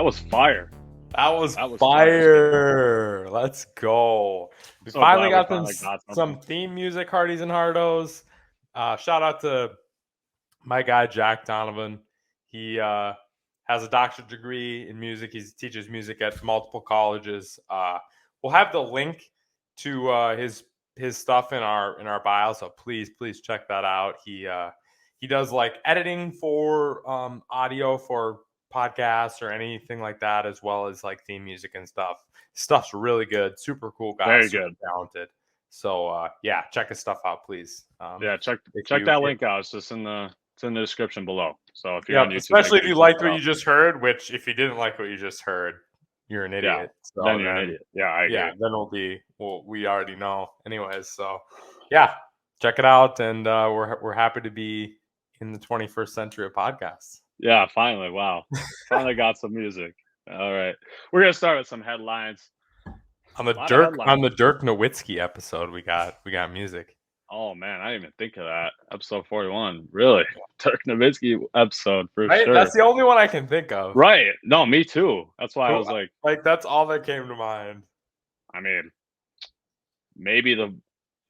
That was fire. That was fire. Let's go. We finally got some theme music, Hardies and Hardos. Shout out to my guy, Jack Donovan. He has a doctorate degree in music. He teaches music at multiple colleges. We'll have the link to his stuff in our bio, so please check that out. He does like editing for audio for podcasts or anything like that, as well as like theme music and stuff. Stuff's really good. Super cool guy. Very super good. Talented. So yeah, check his stuff out, please. Check that link out. It's just in the description below. So if you're on YouTube, especially if you liked what you just heard, which if you didn't like what you just heard, you're an idiot. Yeah, so then you're an idiot. Yeah, I agree. Yeah, then we already know. Anyways, so yeah, check it out, and we're happy to be in the 21st century of podcasts. Yeah, finally. Wow. Finally got some music. All right. We're going to start with some headlines. On the Dirk Nowitzki episode, we got music. Oh man, I didn't even think of that. Episode 41. Really? Dirk Nowitzki episode for sure. That's the only one I can think of. Right. No, me too. That's why I was like that's all that came to mind. I mean, maybe the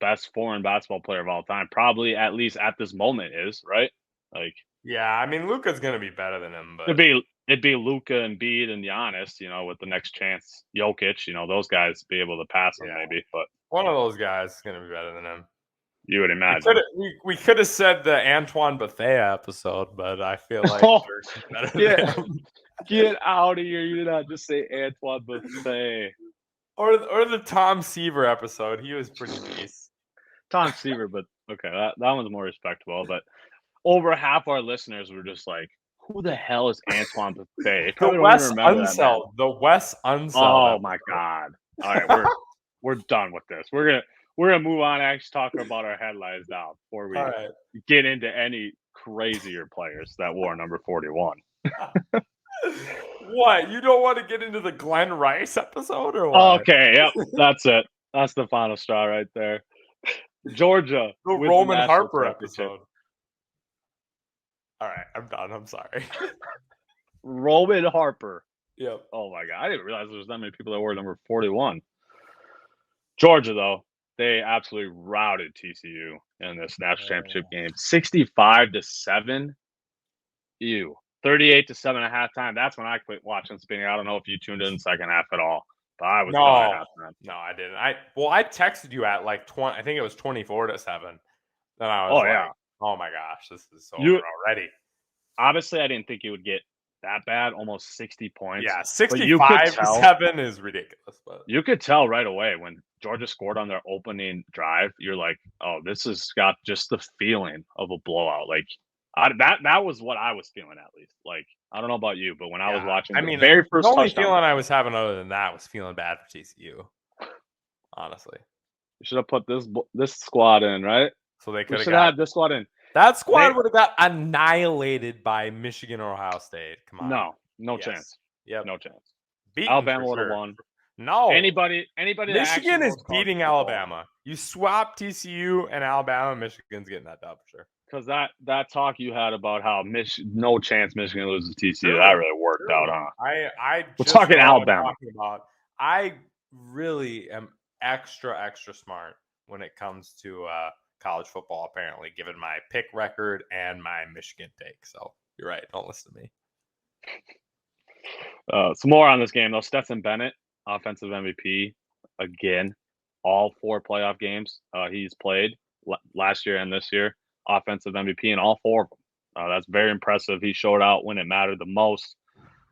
best foreign basketball player of all time, probably at least at this moment is, right? Like, yeah, I mean, Luka's gonna be better than him, but it'd be Luka and Embiid and Giannis, with the next chance, Jokic, those guys be able to pass him maybe, but one of those guys is gonna be better than him. You would imagine. We could have said the Antoine Bethea episode, but I feel like better than him. Get out of here! You did not just say Antoine Bethea. Or the Tom Seaver episode. He was pretty nice. Tom Seaver, but okay, that one's more respectable. But over half our listeners were just like, "Who the hell is Antoine Bethea?" The Wes Unseld. The Wes Unseld. Oh my God! All right, we're done with this. We're gonna move on and actually talk about our headlines now before we get into any crazier players that wore number 41. What? You don't want to get into the Glenn Rice episode or what? Okay, yep, that's it. That's the final straw right there. Georgia. The Roman Harper episode. All right, I'm done. I'm sorry. Roman Harper. Yep. Oh my God, I didn't realize there was that many people that wore number 41. Georgia, though, they absolutely routed TCU in this national championship game, 65-7. 38-7 at halftime. That's when I quit watching Spinny. I don't know if you tuned in the second half at all, but I was done at halftime. No, I didn't. I texted you at like 20. I think it was 24-7. Then I was oh my gosh, this is so over already. Obviously, I didn't think it would get that bad, almost 60 points. Yeah, 65-7 is ridiculous. But you could tell right away when Georgia scored on their opening drive, you're like, oh, this has got just the feeling of a blowout. Like, that was what I was feeling, at least. Like, I don't know about you, but when I was watching the very first the only feeling I was having other than that was feeling bad for TCU. Honestly. You should have put this squad in, right? So they could have had this squad in. That squad would have got annihilated by Michigan or Ohio State. Come on. No chance. Yep. No chance. Beaten Alabama would have won. No. Anybody Michigan is beating Alabama. You swap TCU and Alabama, Michigan's getting that dub for sure. Because that talk you had about how no chance Michigan loses to TCU, that really worked out, huh? We're talking Alabama. I really am extra smart when it comes to college football, apparently, given my pick record and my Michigan take. So you're right. Don't listen to me. Some more on this game, though. Stetson Bennett, offensive MVP, again, all 4 playoff games he's played last year and this year. Offensive MVP in all 4 of them. That's very impressive. He showed out when it mattered the most.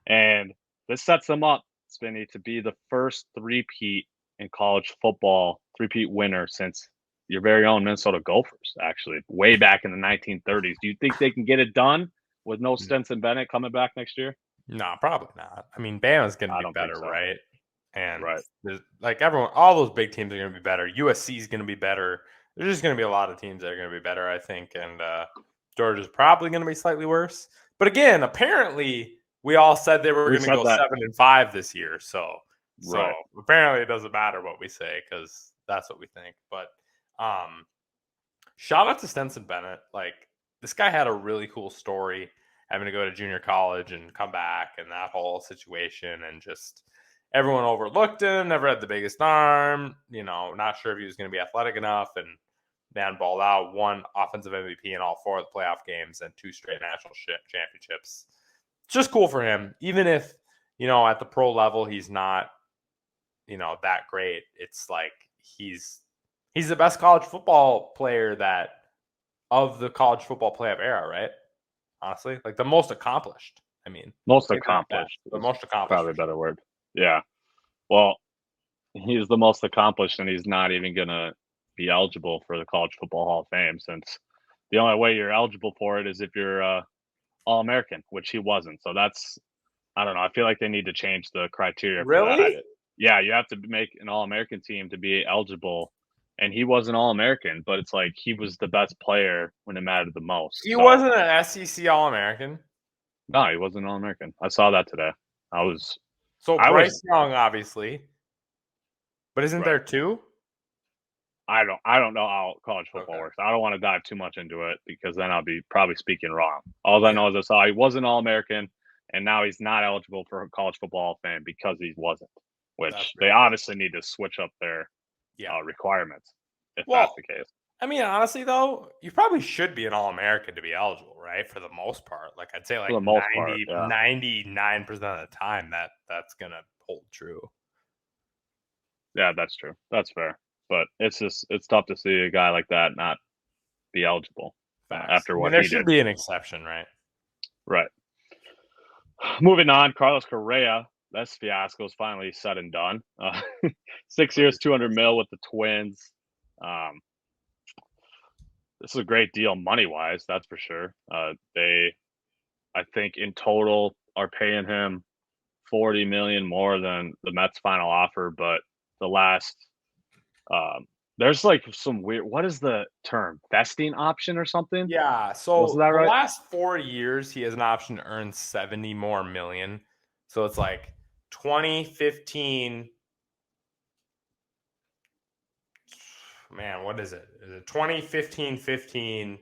And this sets him up, Spinny, to be the first three-peat in college football, three-peat winner since your very own Minnesota Gophers, actually, way back in the 1930s. Do you think they can get it done with no Stetson Bennett coming back next year? No, probably not. I mean, Bama's going to be better, right? And right. Like everyone, all those big teams are going to be better. USC is going to be better. There's just going to be a lot of teams that are going to be better, I think. And Georgia's probably going to be slightly worse. But again, apparently, we all said they were going to go 7-5 this year. So apparently, it doesn't matter what we say because that's what we think. But shout out to Stetson Bennett. Like, this guy had a really cool story. having to go to junior college and come back and that whole situation, and just everyone overlooked him, never had the biggest arm, not sure if he was going to be athletic enough, and man balled out, won offensive MVP in all 4 of the playoff games and 2 straight national championships. It's just cool for him, even if, at the pro level, he's not, that great. It's like he's the best college football player of the college football playoff era, right? Honestly, like the most accomplished. Most accomplished. The most accomplished. Probably a better word. Yeah. Well, he's the most accomplished, and he's not even going to be eligible for the College Football Hall of Fame, since the only way you're eligible for it is if you're All-American, which he wasn't. So that's, I don't know. I feel like they need to change the criteria for that. Yeah, you have to make an All-American team to be eligible, and he was an All-American, but it's like he was the best player when it mattered the most. He wasn't an SEC All-American? No, he wasn't an All-American. I saw that today. Bryce Young, obviously. But isn't there 2? I don't know how college football works. I don't want to dive too much into it because then I'll be probably speaking wrong. All I know is I saw he was an All-American, and now he's not eligible for College Football Hall of Fame because he wasn't, which they obviously need to switch up their requirements if that's the case. Honestly, though, you probably should be an All-American to be eligible, right? For the most part. Like, I'd say like 99% of the time that's going to hold true. Yeah, that's true. That's fair. But it's tough to see a guy like that not be eligible after what he did. There should be an exception, right? Right. Moving on, Carlos Correa. That fiasco is finally said and done. 6 years, $200 million with the Twins. This is a great deal money-wise, that's for sure. They, I think, in total are paying him $40 million more than the Mets' final offer, but the last there's like some weird, what is the term? Vesting option or something? Yeah. So the last 4 years, he has an option to earn $70 million more. So it's like 2015. Man, what is it? Is it 2015?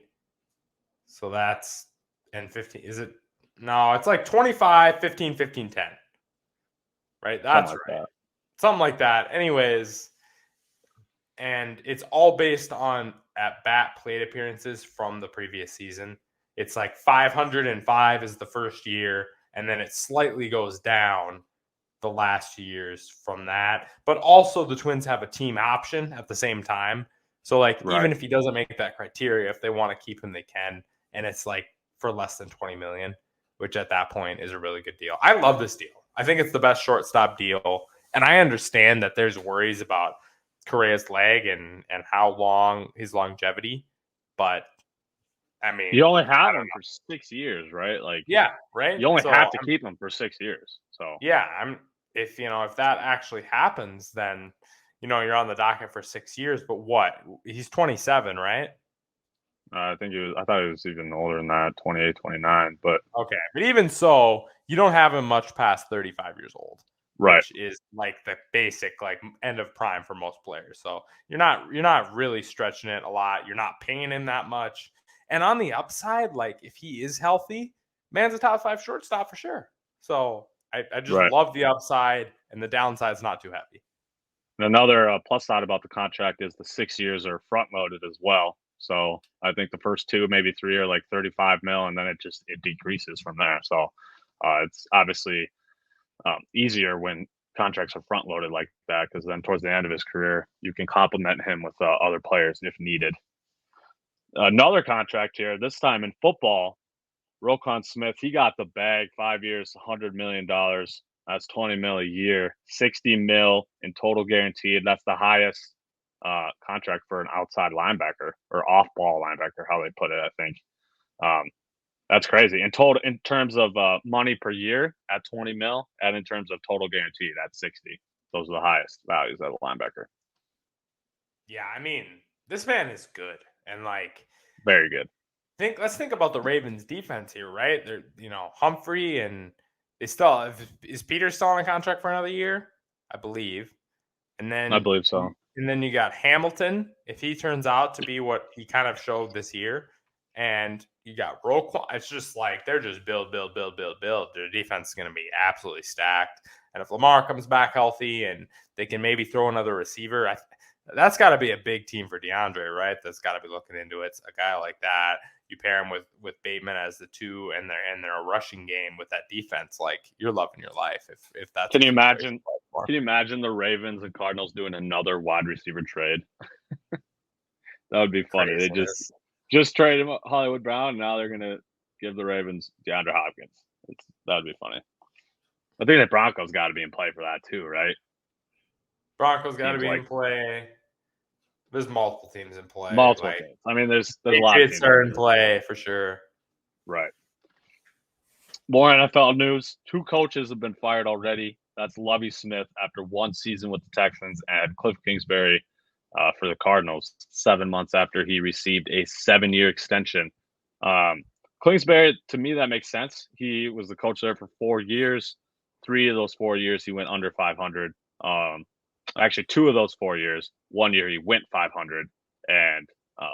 So that's, and 15. Is it? No, it's like 25, 15, 10. Right? That's right. Something like that. Anyways. And it's all based on at-bat plate appearances from the previous season. It's like 505 is the first year, and then it slightly goes down the last 2 years from that. But also the Twins have a team option at the same time. So, even if he doesn't make that criteria, if they want to keep him, they can. And it's like for less than $20 million, which at that point is a really good deal. I love this deal. I think it's the best shortstop deal. And I understand that there's worries about Correa's leg and how long his longevity, but you only have him for 6 years, right? Like, yeah, right. You only have to keep him for 6 years. So yeah, if that actually happens, then you're on the docket for 6 years. But what? He's 27, right? I thought he was even older than that, 28, 29. But okay, but even so, you don't have him much past 35 years old. Right. Which is like the basic end of prime for most players. So you're not really stretching it a lot. You're not paying him that much. And on the upside, if he is healthy, man's a top 5 shortstop for sure. So I just love the upside, and the downside's not too heavy. And another plus side about the contract is the 6 years are front loaded as well. So I think the first 2, maybe 3 are like $35 million, and then it decreases from there. So it's obviously easier when contracts are front loaded like that, because then towards the end of his career, you can complement him with other players if needed. Another contract here, this time in football, Roquan Smith, he got the bag, 5 years, $100 million. That's $20 million a year, $60 million in total guaranteed. That's the highest contract for an outside linebacker or off-ball linebacker, how they put it, I think. That's crazy. In terms of money per year at $20 million, and in terms of total guaranteed at $60 million, those are the highest values at a linebacker. Yeah, this man is good, and very good. Let's think about the Ravens defense here, right? They're Humphrey, and they still is Peter still on a contract for another year, I believe, and then I believe so. And then you got Hamilton, if he turns out to be what he kind of showed this year. And, You got Roquan. It's just like they're just build. Their defense is going to be absolutely stacked. And if Lamar comes back healthy and they can maybe throw another receiver, that's got to be a big team for DeAndre, right? That's got to be looking into it. A guy like that, you pair him with Bateman as the 2, and they're a rushing game with that defense. Like, you're loving your life if that's. Can you imagine? Can you imagine the Ravens and Cardinals doing another wide receiver trade? That would be funny. Crazy. They just traded Hollywood Brown, and now they're gonna give the Ravens DeAndre Hopkins. That'd be funny. I think the Broncos got to be in play for that too, right? Broncos got to be in play. There's multiple teams in play. Multiple teams. I mean, there's a lot of teams are in play for sure. Right. More NFL news. 2 coaches have been fired already. That's Lovie Smith after 1 season with the Texans, and Kliff Kingsbury for the Cardinals 7 months after he received a 7-year extension. Kingsbury, to me, that makes sense. He was the coach there for 4 years. 3 of those 4 years, he went under 500. Actually, 2 of those 4 years. 1 year he went 500, and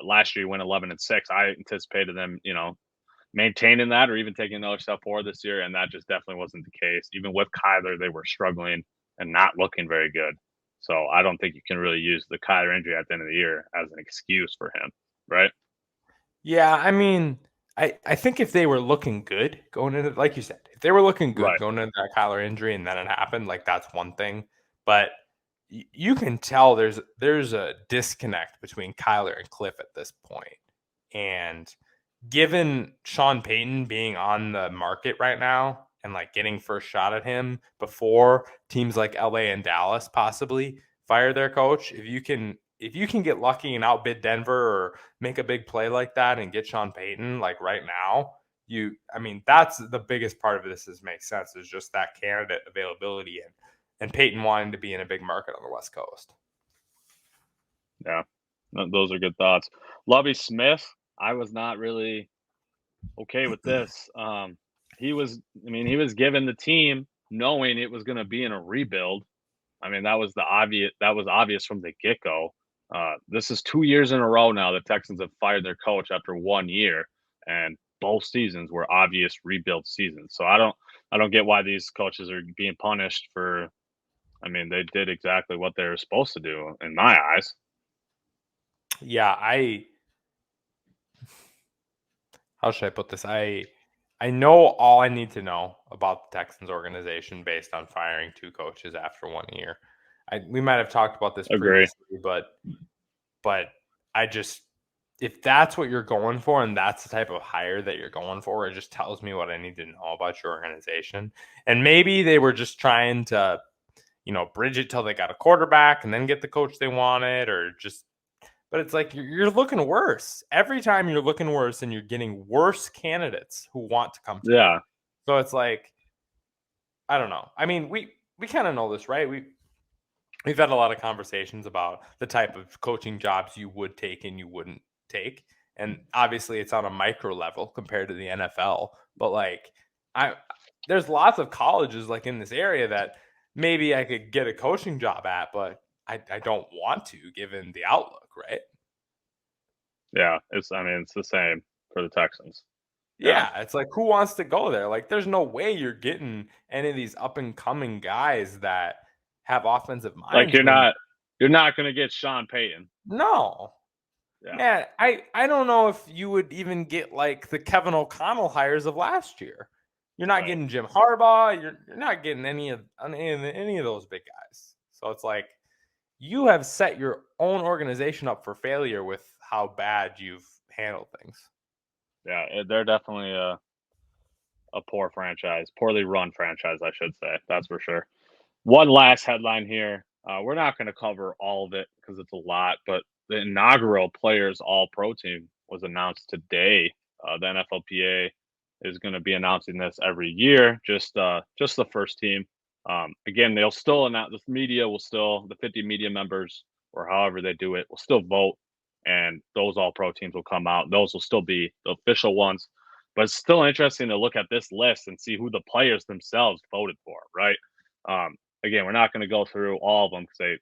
last year he went 11-6. I anticipated them, maintaining that or even taking another step forward this year, and that just definitely wasn't the case. Even with Kyler, they were struggling and not looking very good. So I don't think you can really use the Kyler injury at the end of the year as an excuse for him, right? Yeah, I mean, I think if they were looking good going into, like you said, if they were looking good going into that Kyler injury and then it happened, like that's one thing. But you can tell there's a disconnect between Kyler and Kliff at this point. And given Sean Payton being on the market right now and like getting first shot at him before teams like LA and Dallas possibly fire their coach, if you can get lucky and outbid Denver or make a big play like that and get Sean Payton like right now, that's the biggest part of this makes sense, is just that candidate availability and Payton wanting to be in a big market on the West Coast. Yeah, those are good thoughts. Lovie Smith, I was not really okay with this. He was given the team knowing it was going to be in a rebuild. I mean, that was obvious from the get-go. This is 2 years in a row now the Texans have fired their coach after 1 year, and both seasons were obvious rebuild seasons. So I don't get why these coaches are being punished for. I mean, they did exactly what they were supposed to do in my eyes. Yeah, how should I put this? I know all I need to know about the Texans organization based on firing 2 coaches after 1 year. We might have talked about this previously, but I just, if that's what you're going for and that's the type of hire that you're going for, it just tells me what I need to know about your organization. And maybe they were just trying to, bridge it till they got a quarterback and then get the coach they wanted, but it's like you're looking worse. Every time you're looking worse and you're getting worse candidates who want to come to you. So it's like, I don't know. I mean, we kind of know this, right? We've had a lot of conversations about the type of coaching jobs you would take and you wouldn't take. And obviously it's on a micro level compared to the NFL. But like there's lots of colleges like in this area that maybe I could get a coaching job at, but I don't want to, given the outlook, right? Yeah, it's the same for the Texans. Yeah, it's like, who wants to go there? Like, there's no way you're getting any of these up and coming guys that have offensive minds. Like you're not going to get Sean Payton. No. Yeah. Man, I don't know if you would even get like the Kevin O'Connell hires of last year. You're not getting Jim Harbaugh. You're not getting any of those big guys. So it's like you have set your own organization up for failure with how bad you've handled things. Yeah, they're definitely a poor franchise, poorly run franchise, I should say. That's for sure. One last headline here. We're not going to cover all of it because it's a lot, but the inaugural Players All-Pro team was announced today. The NFLPA is going to be announcing this every year, just the first team. Again, they'll still announce, the 50 media members or however they do it will still vote, and those All-Pro teams will come out. Those will still be the official ones, but it's still interesting to look at this list and see who the players themselves voted for, right? Again, we're not going to go through all of them because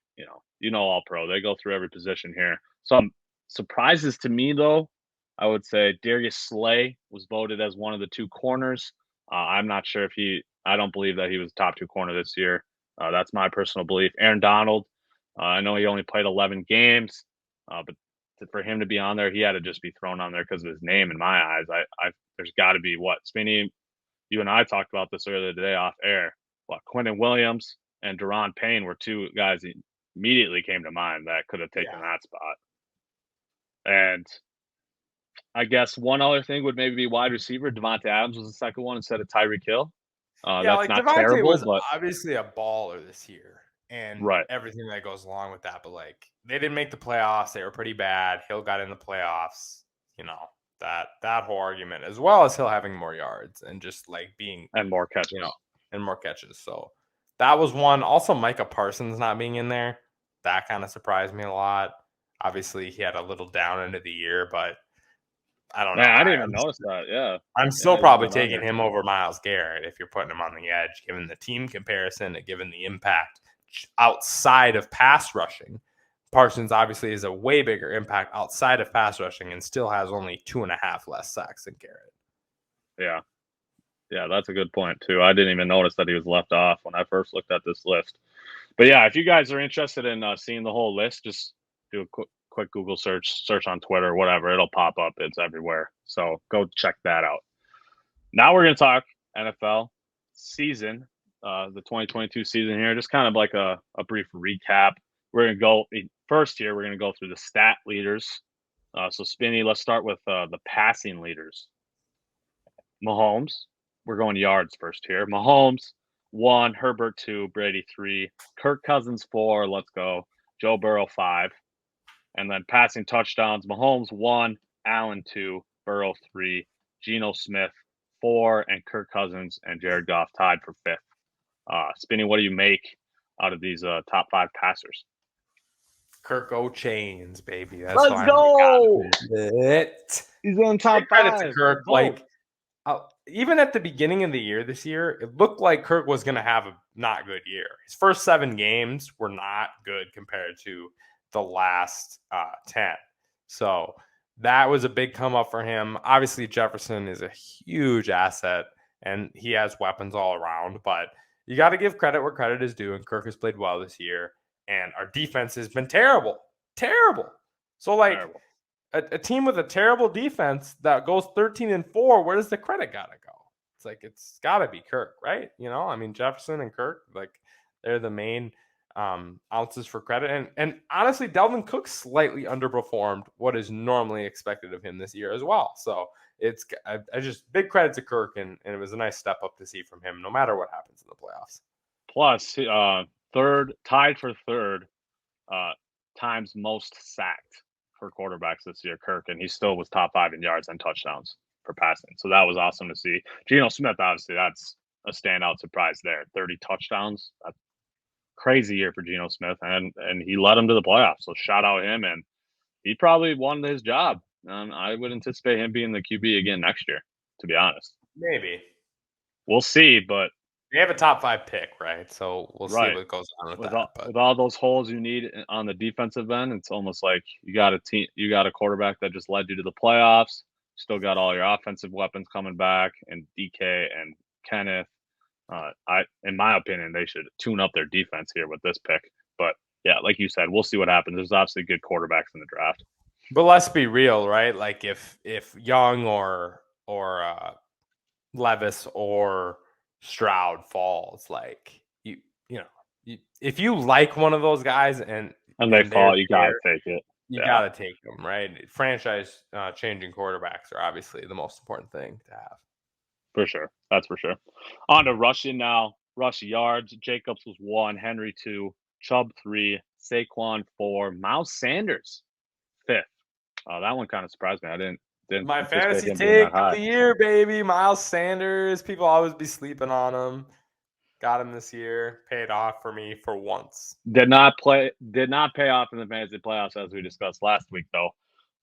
All-Pro. They go through every position here. Some surprises to me, though. I would say Darius Slay was voted as one of the 2 corners. I'm not sure if I don't believe that he was top 2 corner this year. That's my personal belief. Aaron Donald, I know he only played 11 games, but for him to be on there, he had to just be thrown on there because of his name. In my eyes, there's got to be Spinny. You and I talked about this earlier today off air. Quentin Williams and Deron Payne were 2 guys that immediately came to mind that could have taken that spot. And I guess one other thing would maybe be wide receiver. Devontae Adams was the second one instead of Tyreek Hill. That's not Devontae terrible, was but obviously a baller this year and right. everything that goes along with that. But they didn't make the playoffs. They were pretty bad. Hill got in the playoffs. That whole argument, as well as Hill having more yards and just being and more catches, and more catches. So that was one. Also, Micah Parsons not being in there, that kind of surprised me a lot. Obviously, he had a little down into the year, but I don't know. I didn't even notice that. Yeah. I'm still probably taking him over Myles Garrett if you're putting him on the edge, given the team comparison and given the impact outside of pass rushing. Parsons obviously is a way bigger impact outside of pass rushing and still has only 2.5 less sacks than Garrett. Yeah. Yeah, that's a good point, too. I didn't even notice that he was left off when I first looked at this list. But, yeah, if you guys are interested in seeing the whole list, just do a quick Google search on Twitter, whatever. It'll pop up. It's everywhere. So go check that out. Now we're going to talk NFL season, the 2022 season here. Just kind of like a brief recap. We're going to go first here. We're going to go through the stat leaders. So, Spinny, let's start with the passing leaders. Mahomes. We're going yards first here. Mahomes, 1, Herbert 2, Brady 3, Kirk Cousins 4, let's go, Joe Burrow 5. And then passing touchdowns, Mahomes 1, Allen 2, Burrow 3, Geno Smith 4, and Kirk Cousins and Jared Goff tied for 5th. Spinny, what do you make out of these top 5 passers? Kirk O'Chains, baby. Let's go! He's in top 5. To Kirk, even at the beginning of the year this year, it looked like Kirk was going to have a not good year. His first 7 games were not good compared to the last 10. So that was a big come up for him. Obviously, Jefferson is a huge asset, and he has weapons all around. But you got to give credit where credit is due, and Kirk has played well this year. And our defense has been terrible. So, terrible. A team with a terrible defense that goes 13-4, where does the credit gotta go? It's gotta be Kirk, right? Jefferson and Kirk, they're the main ounces for credit. And honestly, Dalvin Cook slightly underperformed what is normally expected of him this year as well. So I just big credit to Kirk, and it was a nice step up to see from him, no matter what happens in the playoffs. Plus, tied for third times most sacked for quarterbacks this year, Kirk, and he still was top 5 in yards and touchdowns for passing. So that was awesome to see. Geno Smith, obviously, that's a standout surprise there. 30 touchdowns. That's crazy year for Geno Smith, and he led him to the playoffs. So shout out him, and he probably won his job. I would anticipate him being the QB again next year, to be honest. Maybe. We'll see, but they have a top 5 pick, right? So we'll see what goes on with that. With all those holes you need on the defensive end, it's almost like you got a quarterback that just led you to the playoffs. Still got all your offensive weapons coming back, and DK and Kenneth. In my opinion, they should tune up their defense here with this pick. But yeah, like you said, we'll see what happens. There's obviously good quarterbacks in the draft. But let's be real, right? If Young or Levis or Stroud falls, if you like one of those guys and they fall, you gotta take it. You gotta take them, right? Franchise changing quarterbacks are obviously the most important thing to have. For sure, that's for sure. On to rushing now. Rush yards. Jacobs was 1, Henry 2, Chubb 3, Saquon 4, Miles Sanders 5th. That one kind of surprised me. I didn't. My fantasy take of the year, baby. Miles Sanders. People always be sleeping on him. Got him this year. Paid off for me for once. Did not pay off in the fantasy playoffs as we discussed last week, though.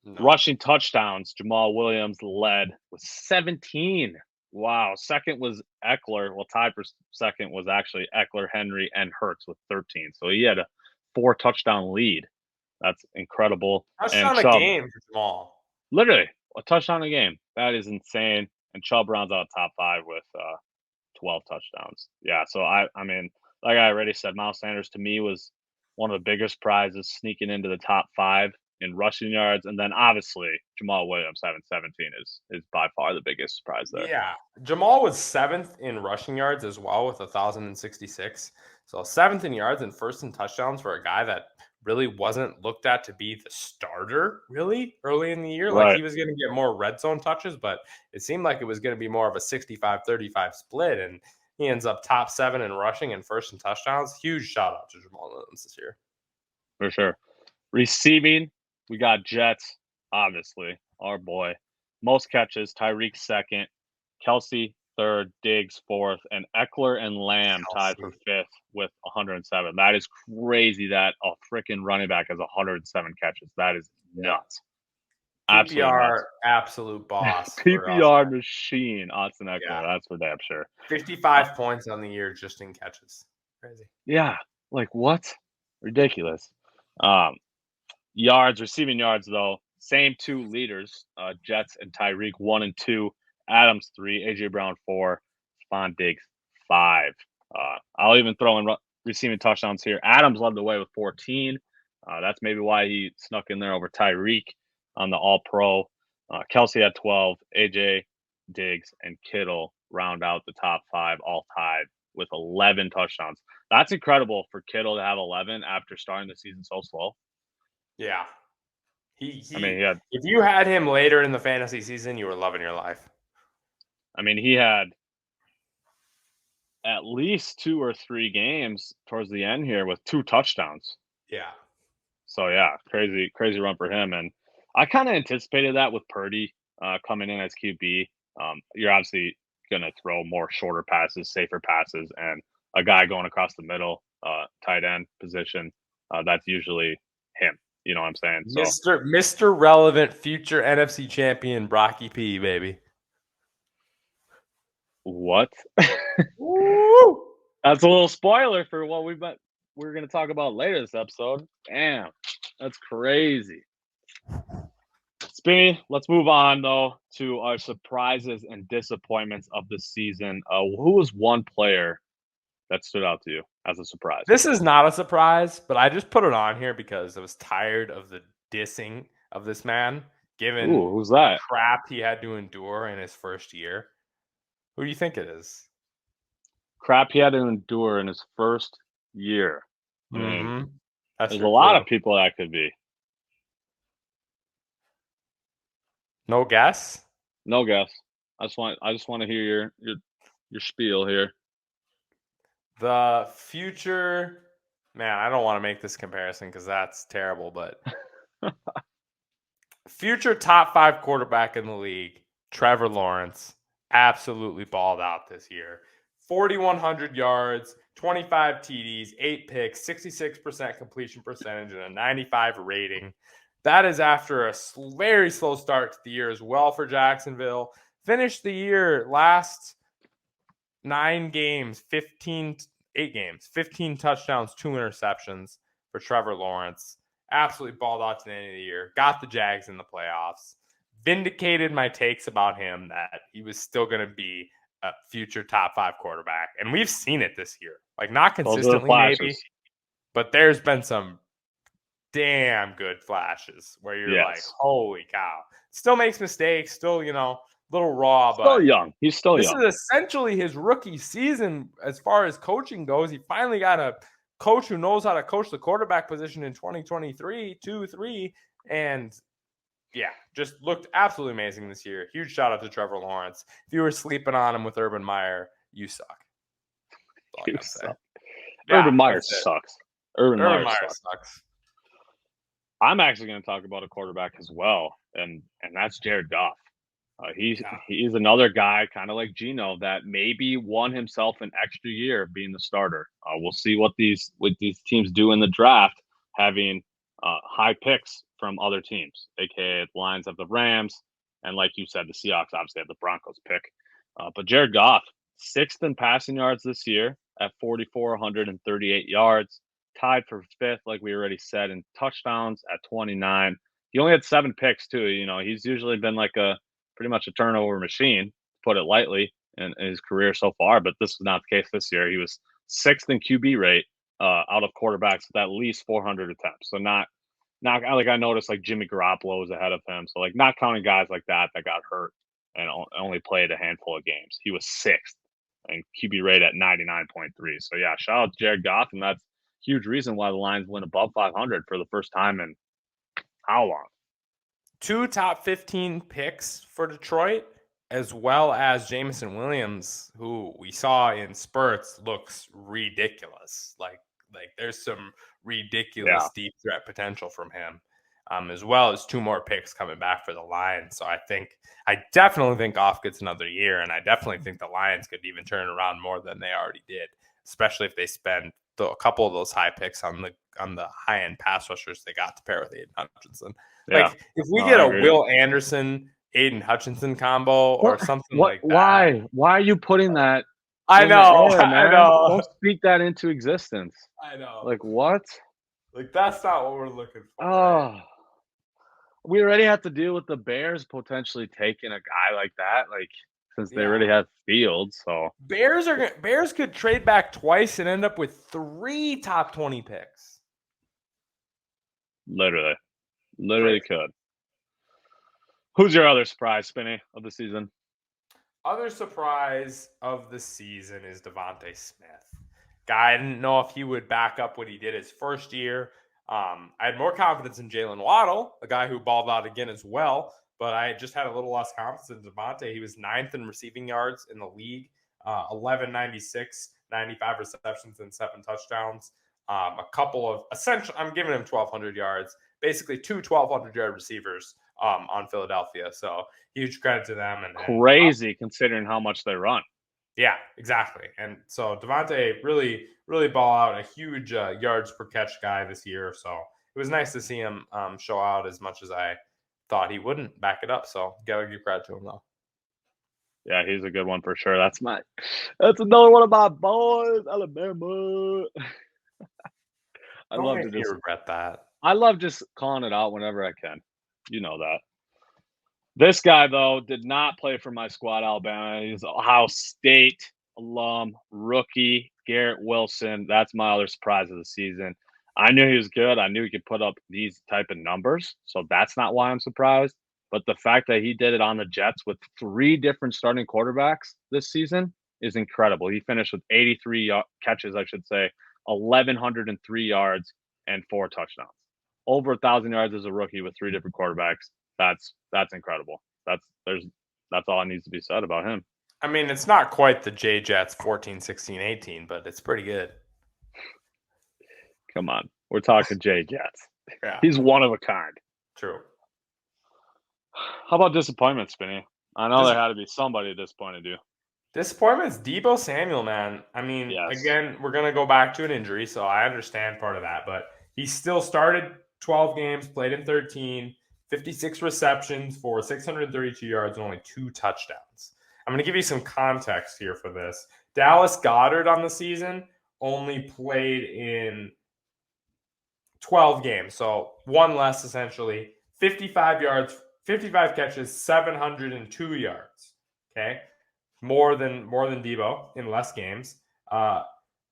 No. Rushing touchdowns, Jamal Williams led with 17. Wow. Second was Eckler. Well, tied for second was actually Eckler, Henry, and Hurts with 13. So he had a 4-touchdown lead. That's incredible. Touchdown a game for Jamal. Literally. a touchdown a game. That is insane. And Chubb rounds out top 5 with 12 touchdowns. Yeah, so I mean, like I already said, Miles Sanders to me was one of the biggest prizes, sneaking into the top 5 in rushing yards, and then obviously Jamal Williams having 17 is by far the biggest surprise there. Yeah, Jamal was 7th in rushing yards as well with 1,066. So 7th in yards and 1st in touchdowns for a guy that really wasn't looked at to be the starter really early in the year. Right. Like he was going to get more red zone touches, but it seemed like it was going to be more of a 65-35 split. And he ends up top 7 in rushing and 1st in touchdowns. Huge shout out to Jamal Williams this year. For sure. Receiving, we got Jets, obviously, our boy. Most catches, Tyreek 2nd, Kelsey 3rd, Diggs 4th, and Eckler and Lamb tied for 5th with 107. That is crazy that a freaking running back has 107 catches. That is nuts. PPR, absolute boss. PPR machine, Austin Eckler. That's for damn sure. 55 points on the year just in catches. Crazy. Yeah. Like what? Ridiculous. Yards, receiving yards, though, same 2 leaders, Jets and Tyreek, 1 and 2, Adams 3, AJ Brown 4, Stephon Diggs 5. I'll even throw in receiving touchdowns here. Adams led the way with 14. That's maybe why he snuck in there over Tyreek on the All-Pro. Kelsey had 12, AJ, Diggs, and Kittle round out the top 5, all tied with 11 touchdowns. That's incredible for Kittle to have 11 after starting the season so slow. Yeah. I mean, if you had him later in the fantasy season, you were loving your life. I mean, he had at least 2 or 3 games towards the end here with 2 touchdowns. Yeah. So, yeah, crazy run for him. And I kind of anticipated that with Purdy coming in as QB. You're obviously going to throw more shorter passes, safer passes, and a guy going across the middle, tight end position, that's usually him. You know what I'm saying? So, Mr. Relevant future NFC champion Brocky P, baby. What? That's a little spoiler for what we're going to talk about later this episode. Damn, that's crazy. Spinny, let's move on, though, to our surprises and disappointments of the season. Who was one player that stood out to you as a surprise? This is not a surprise, but I just put it on here because I was tired of the dissing of this man, given who's that? crap he had to endure in his first year. Who do you think it is? Crap he had to endure in his first year. Mm-hmm. There's a lot of people that could be. No guess? No guess. I just want to hear your spiel here. The future, man, I don't want to make this comparison because that's terrible, but future top 5 quarterback in the league, Trevor Lawrence, absolutely balled out this year. 4,100 yards, 25 TDs, 8 picks, 66% completion percentage, and a 95 rating. That is after a very slow start to the year as well for Jacksonville. Finished the year last 9 games, 15 touchdowns, 2 interceptions for Trevor Lawrence. Absolutely balled out to the end of the year. Got the Jags in the playoffs. Vindicated my takes about him that he was still going to be a future top 5 quarterback. And we've seen it this year. Like, not consistently maybe, but there's been some damn good flashes where you're like, holy cow. Still makes mistakes, still, little raw, but still young. He's still young. This is essentially his rookie season as far as coaching goes. He finally got a coach who knows how to coach the quarterback position in 2023, 2-3, and yeah, just looked absolutely amazing this year. Huge shout out to Trevor Lawrence. If you were sleeping on him with Urban Meyer, you suck. You suck. Urban Meyer sucks. Urban Meyer sucks. I'm actually going to talk about a quarterback as well, and that's Jared Goff. He's another guy, kind of like Geno, that maybe won himself an extra year of being the starter. We'll see what these teams do in the draft, having high picks from other teams, aka the Lions have the Rams, and like you said, the Seahawks obviously have the Broncos pick. But Jared Goff, 6th in passing yards this year at 4,438 yards, tied for 5th, like we already said, in touchdowns at 29. he only had 7 picks too. He's usually been like pretty much a turnover machine, to put it lightly, in his career so far. But this was not the case this year. He was 6th in QB rate out of quarterbacks with at least 400 attempts. So not like I noticed like Jimmy Garoppolo was ahead of him. So like not counting guys like that got hurt and only played a handful of games. He was 6th and QB rate at 99.3. So yeah, shout out to Jared Goff, and that's a huge reason why the Lions went above 500 for the first time in how long? 2 top 15 picks for Detroit, as well as Jameson Williams, who we saw in spurts looks ridiculous. Like there's some ridiculous deep threat potential from him, as well as 2 more picks coming back for the Lions. So I definitely think Goff gets another year, and I definitely think the Lions could even turn around more than they already did, especially if they spend a couple of those high picks on the high end pass rushers they got to pair with Aiden Hutchinson. Yeah. Like if we get a Will Anderson, Aiden Hutchinson combo or something like that. Why are you putting that? I know. Don't speak that into existence. I know. Like what? Like that's not what we're looking for. Oh. Right? We already have to deal with the Bears potentially taking a guy like that, like since they already have Fields. So Bears could trade back twice and end up with 3 top 20 picks. Literally could. Who's your other surprise, Spinny, of the season? Other surprise of the season is Devontae Smith. Guy, I didn't know if he would back up what he did his first year. I had more confidence in Jalen Waddle, a guy who balled out again as well, but I just had a little less confidence in Devontae. He was 9th in receiving yards in the league, 1196, 95 receptions and 7 touchdowns. A couple of essentially, I'm giving him 1,200 yards, basically 2 1,200-yard receivers on Philadelphia. So huge credit to them. And crazy considering how much they run. Yeah, exactly. And so Devontae really, really ball out, a huge yards per catch guy this year. So it was nice to see him show out as much as I thought he wouldn't back it up. So gotta give credit to him though. Yeah, he's a good one for sure. That's another one of my boys, Alabama. I love to just regret that. I love just calling it out whenever I can. You know that. This guy, though, did not play for my squad, Alabama. He's Ohio State alum, rookie, Garrett Wilson. That's my other surprise of the season. I knew he was good. I knew he could put up these type of numbers, so that's not why I'm surprised. But the fact that he did it on the Jets with 3 different starting quarterbacks this season is incredible. He finished with 83 catches, 1,103 yards, and 4 touchdowns. Over 1,000 yards as a rookie with 3 different quarterbacks. That's incredible. That's all that needs to be said about him. I mean, it's not quite the J Jets 14, 16, 18, but it's pretty good. Come on. We're talking J Jets. Yeah. He's one of a kind. True. How about disappointment, Spinny? I know there had to be somebody disappointed you. Disappointment's Deebo Samuel, man. I mean, Again, we're going to go back to an injury, so I understand part of that, but he still started 12 games, played in 13, 56 receptions for 632 yards and only 2 touchdowns. I'm going to give you some context here for this. Dallas Goedert on the season only played in 12 games, so 1 less essentially. 55 yards, 55 catches, 702 yards. Okay, more than Deebo in less games.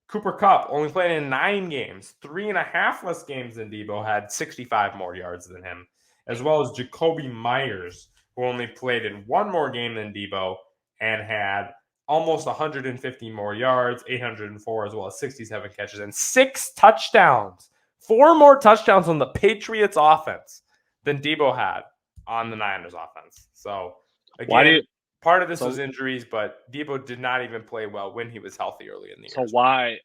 Cooper Kupp only played in 9 games, 3.5 less games than Deebo, had 65 more yards than him, as well as Jacoby Myers, who only played in 1 more game than Deebo and had almost 150 more yards, 804, as well as 67 catches and 6 touchdowns. 4 more touchdowns on the Patriots offense than Deebo had on the Niners offense. So, again, part of this was injuries, but Deebo did not even play well when he was healthy early in the year. So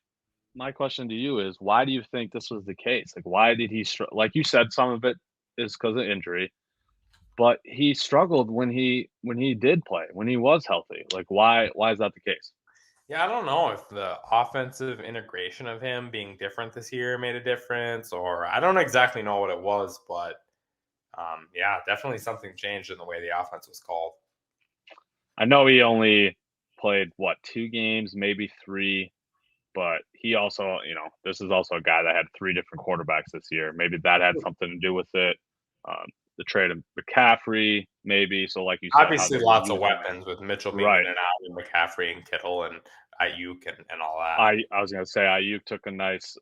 my question to you is, why do you think this was the case? Like, why did he like you said, some of it is because of injury, but he struggled when he did play, when he was healthy. Like, why is that the case? Yeah, I don't know if the offensive integration of him being different this year made a difference, or I don't exactly know what it was, but yeah, definitely something changed in the way the offense was called. I know he only played 2 games, maybe 3, but he also, this is also a guy that had 3 different quarterbacks this year. Maybe that had something to do with it. the trade of McCaffrey, maybe. So, like you said, obviously lots of weapons with Mitchell being in and out, and McCaffrey and Kittle and Ayuk and all that. I was going to say Ayuk took a nice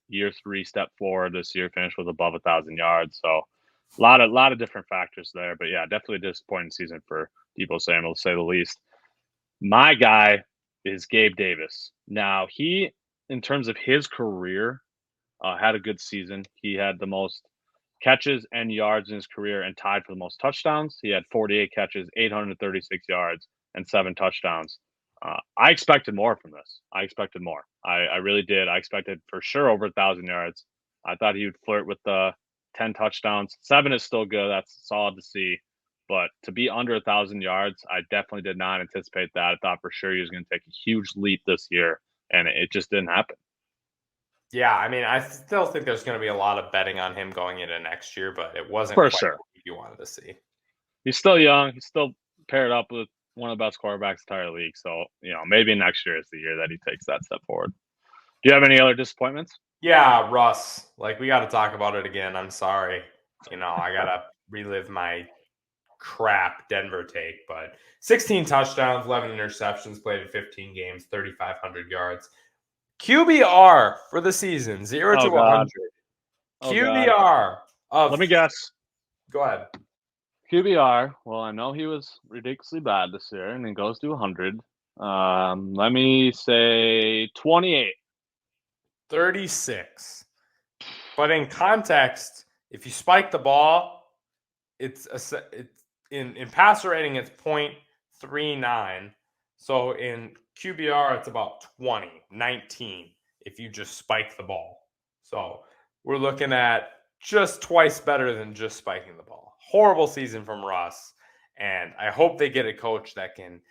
year 3 step forward this year, finished with above 1,000 yards. So, a lot of different factors there. But yeah, definitely a disappointing season for Deebo Samuel, to say the least. My guy is Gabe Davis. Now, he, in terms of his career, had a good season. He had the most catches and yards in his career and tied for the most touchdowns. He had 48 catches, 836 yards, and 7 touchdowns. I expected more from this. I expected more. I really did. I expected for sure over 1,000 yards. I thought he would flirt with the 10 touchdowns. 7 is still good. That's solid to see. But to be under 1,000 yards, I definitely did not anticipate that. I thought for sure he was going to take a huge leap this year, and it just didn't happen. Yeah, I mean, I still think there's going to be a lot of betting on him going into next year, but it wasn't for quite sure what you wanted to see. He's still young. He's still paired up with one of the best quarterbacks in the entire league. So, maybe next year is the year that he takes that step forward. Do you have any other disappointments? Yeah, Russ. Like, we got to talk about it again. I'm sorry. I got to relive my crap Denver take, but 16 touchdowns, 11 interceptions, played in 15 games, 3,500 yards. QBR for the season, 0 to 100. QBR. Let me guess. Go ahead. QBR. Well, I know he was ridiculously bad this year, and he goes to 100. Let me say 28. 36. But in context, if you spike the ball, it's in passer rating, it's 0.39. So in QBR, it's about 19 if you just spike the ball. So we're looking at just twice better than just spiking the ball. Horrible season from Russ. And I hope they get a coach that can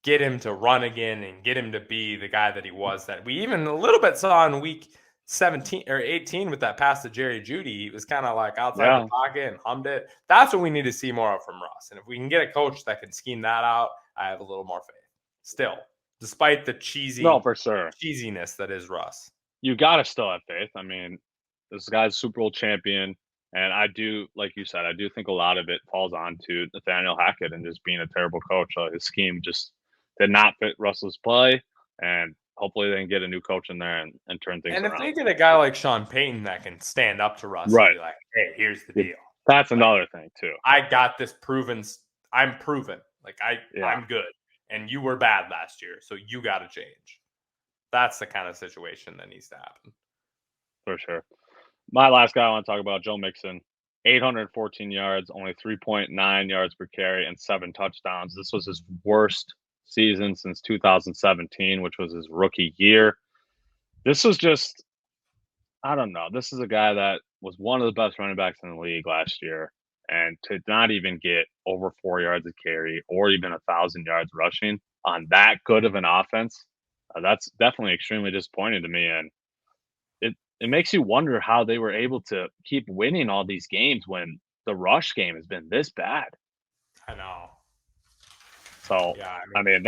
get him to run again and get him to be the guy that he was, that we even a little bit saw in week 17 or 18 with that pass to Jerry Jeudy. He was kind of like outside the pocket and hummed it. That's what we need to see more of from Russ. And if we can get a coach that can scheme that out, I have a little more faith. Still, despite the cheesiness that is Russ. You got to still have faith. I mean, this guy's a Super Bowl champion. And I do, like you said, I do think a lot of it falls on to Nathaniel Hackett and just being a terrible coach. His scheme just did not fit Russell's play. And hopefully they can get a new coach in there and turn things around. And if they get a guy like Sean Payton that can stand up to Russ and be like, hey, here's the deal. That's another thing, too. I got this proven. I'm proven. Like, I'm good. And you were bad last year, so you got to change. That's the kind of situation that needs to happen. For sure. My last guy I want to talk about, Joe Mixon. 814 yards, only 3.9 yards per carry, and 7 touchdowns. This was his worst season since 2017, which was his rookie year. This was just, I don't know. This is a guy that was one of the best running backs in the league last year. And to not even get over 4 yards a carry or even 1,000 yards rushing on that good of an offense, that's definitely extremely disappointing to me. And it makes you wonder how they were able to keep winning all these games when the rush game has been this bad. I know. So, yeah, I mean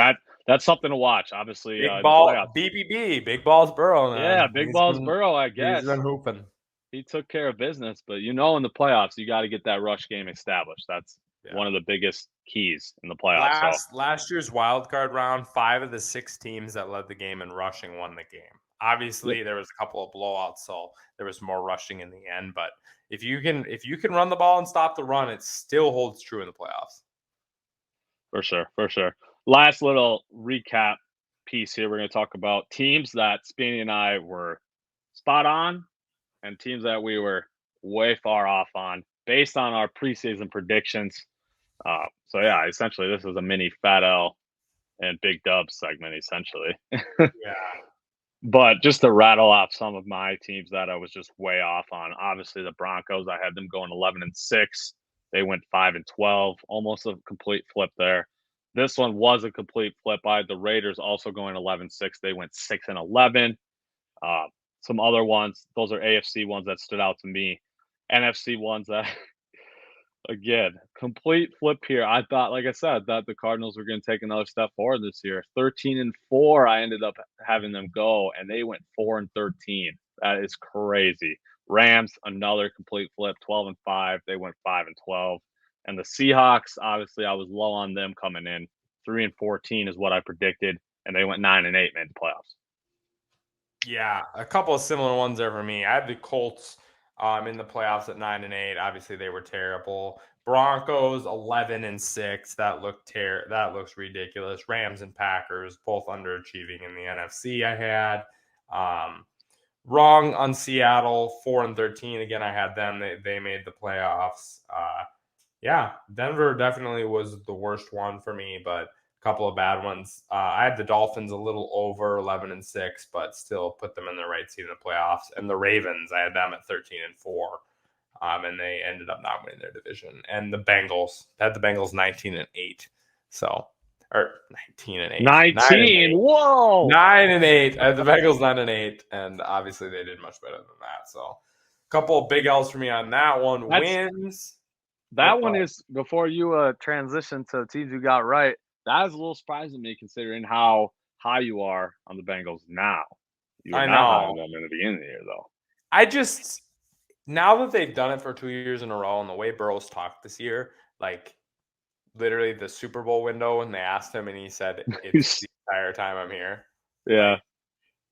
that's something to watch. Obviously, big ball, BBB, big balls Burrow. Man. Yeah, big balls Burrow. I guess he's been hooping. He took care of business, but in the playoffs, you got to get that rush game established. That's one of the biggest keys in the playoffs. Last year's wild card round, 5 of the 6 teams that led the game in rushing won the game. Obviously, there was a couple of blowouts, so there was more rushing in the end. But if you can run the ball and stop the run, it still holds true in the playoffs. For sure. Last little recap piece here. We're going to talk about teams that Spinny and I were spot on and teams that we were way far off on based on our preseason predictions. So, yeah, essentially this is a mini Fat L and Big Dub segment, essentially. Yeah. But just to rattle off some of my teams that I was just way off on. Obviously, the Broncos, I had them going 11-6. They went 5-12, almost a complete flip there. This one was a complete flip. I had the Raiders also going 11-6. They went 6-11. Some other ones, those are AFC ones that stood out to me. NFC ones that, again, complete flip here. I thought, like I said, that the Cardinals were going to take another step forward this year. 13-4, I ended up having them go, and they went 4-13. That is crazy. Rams, another complete flip, 12-5. They went 5-12. And the Seahawks, obviously, I was low on them coming in. 3-14 is what I predicted, and they went 9-8, made the playoffs. Yeah, a couple of similar ones there for me. I had the Colts in the playoffs at 9-8. Obviously, they were terrible. Broncos 11-6. That looks ridiculous. Rams and Packers both underachieving in the NFC. I had wrong on Seattle 4-13. Again, I had them. They made the playoffs. Yeah, Denver definitely was the worst one for me, but couple of bad ones. I had the Dolphins a little over 11-6, but still put them in the right seat in the playoffs. And the Ravens, I had them at 13-4, and they ended up not winning their division. And the Bengals, I had the Bengals 19-8, so or 19-8, 19. Whoa, 9-8. I had the Bengals 9-8, and obviously they did much better than that. So a couple of big L's for me on that one. Wins. That one is before you transition to teams you got right. That is a little surprising to me considering how high you are on the Bengals now. You were not high on them in the beginning of the year, though. I just, now that they've done it for 2 years in a row and the way Burrow's talked this year, like literally the Super Bowl window when they asked him and he said, it's the entire time I'm here. Yeah.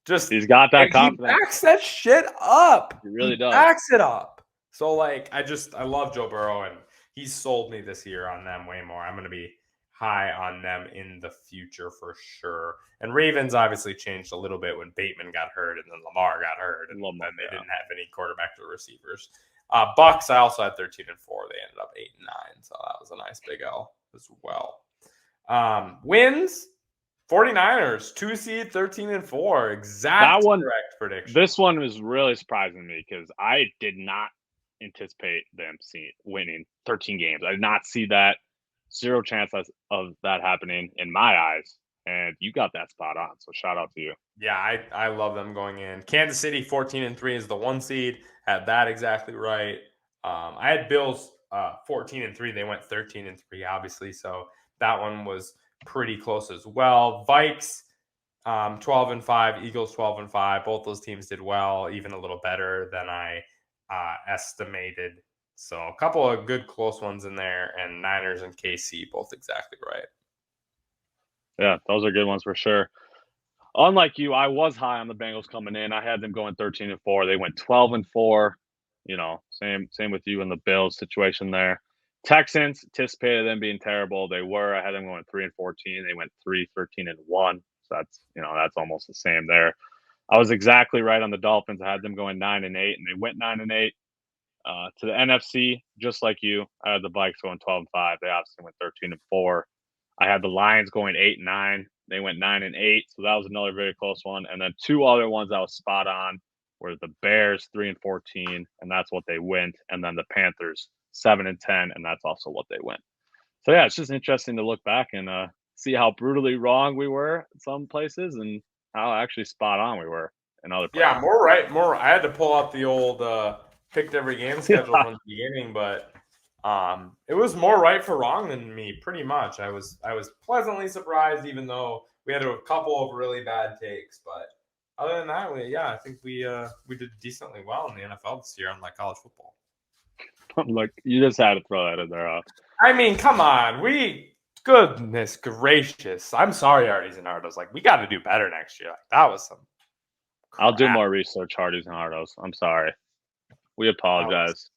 Just he's got that confidence. He backs that shit up. He really does. Backs it up. So like, I love Joe Burrow and he's sold me this year on them way more. I'm going to be high on them in the future for sure. And Ravens obviously changed a little bit when Bateman got hurt and then Lamar got hurt, and then they didn't have any quarterback or receivers. Bucks, I also had 13-4. They ended up 8-9, so that was a nice big L as well. Wins, 49ers, 2 seed, 13-4. Exact correct prediction. This one was really surprising to me because I did not anticipate them winning 13 games. I did not see that. Zero chance of that happening in my eyes, and you got that spot on. So shout out to you. Yeah, I love them going in. Kansas City 14-3 is the 1 seed. Had that exactly right. I had Bills 14-3. They went 13-3, obviously. So that one was pretty close as well. Vikes 12-5. Eagles 12-5. Both those teams did well, even a little better than I estimated. So a couple of good close ones in there, and Niners and KC both exactly right. Yeah, those are good ones for sure. Unlike you, I was high on the Bengals coming in. I had them going 13-4. They went 12-4. You know, same with you in the Bills situation there. Texans anticipated them being terrible. They were. I had them going 3-14. They went 3-13-1. So that's almost the same there. I was exactly right on the Dolphins. I had them going 9-8, and they went 9-8. To the NFC, just like you, I had the Vikes going 12-5. They obviously went 13-4. I had the Lions going 8-9. They went 9-8, so that was another very close one. And then two other ones that was spot on were the Bears 3-14, and that's what they went. And then the Panthers 7-10, and that's also what they went. So yeah, it's just interesting to look back and see how brutally wrong we were in some places and how actually spot on we were in other places. Yeah, more right. I had to pull out the old picked every game schedule from the beginning, but it was more right for wrong than me, pretty much. I was pleasantly surprised, even though we had a couple of really bad takes. But other than that, I think we did decently well in the NFL this year, unlike college football. Like, you just had to throw that in there. I mean, come on, goodness gracious! I'm sorry, Hardee's and Hardos. Like, we got to do better next year. Like, that was some crap. I'll do more research, Hardee's and Hardos. I'm sorry. We apologize.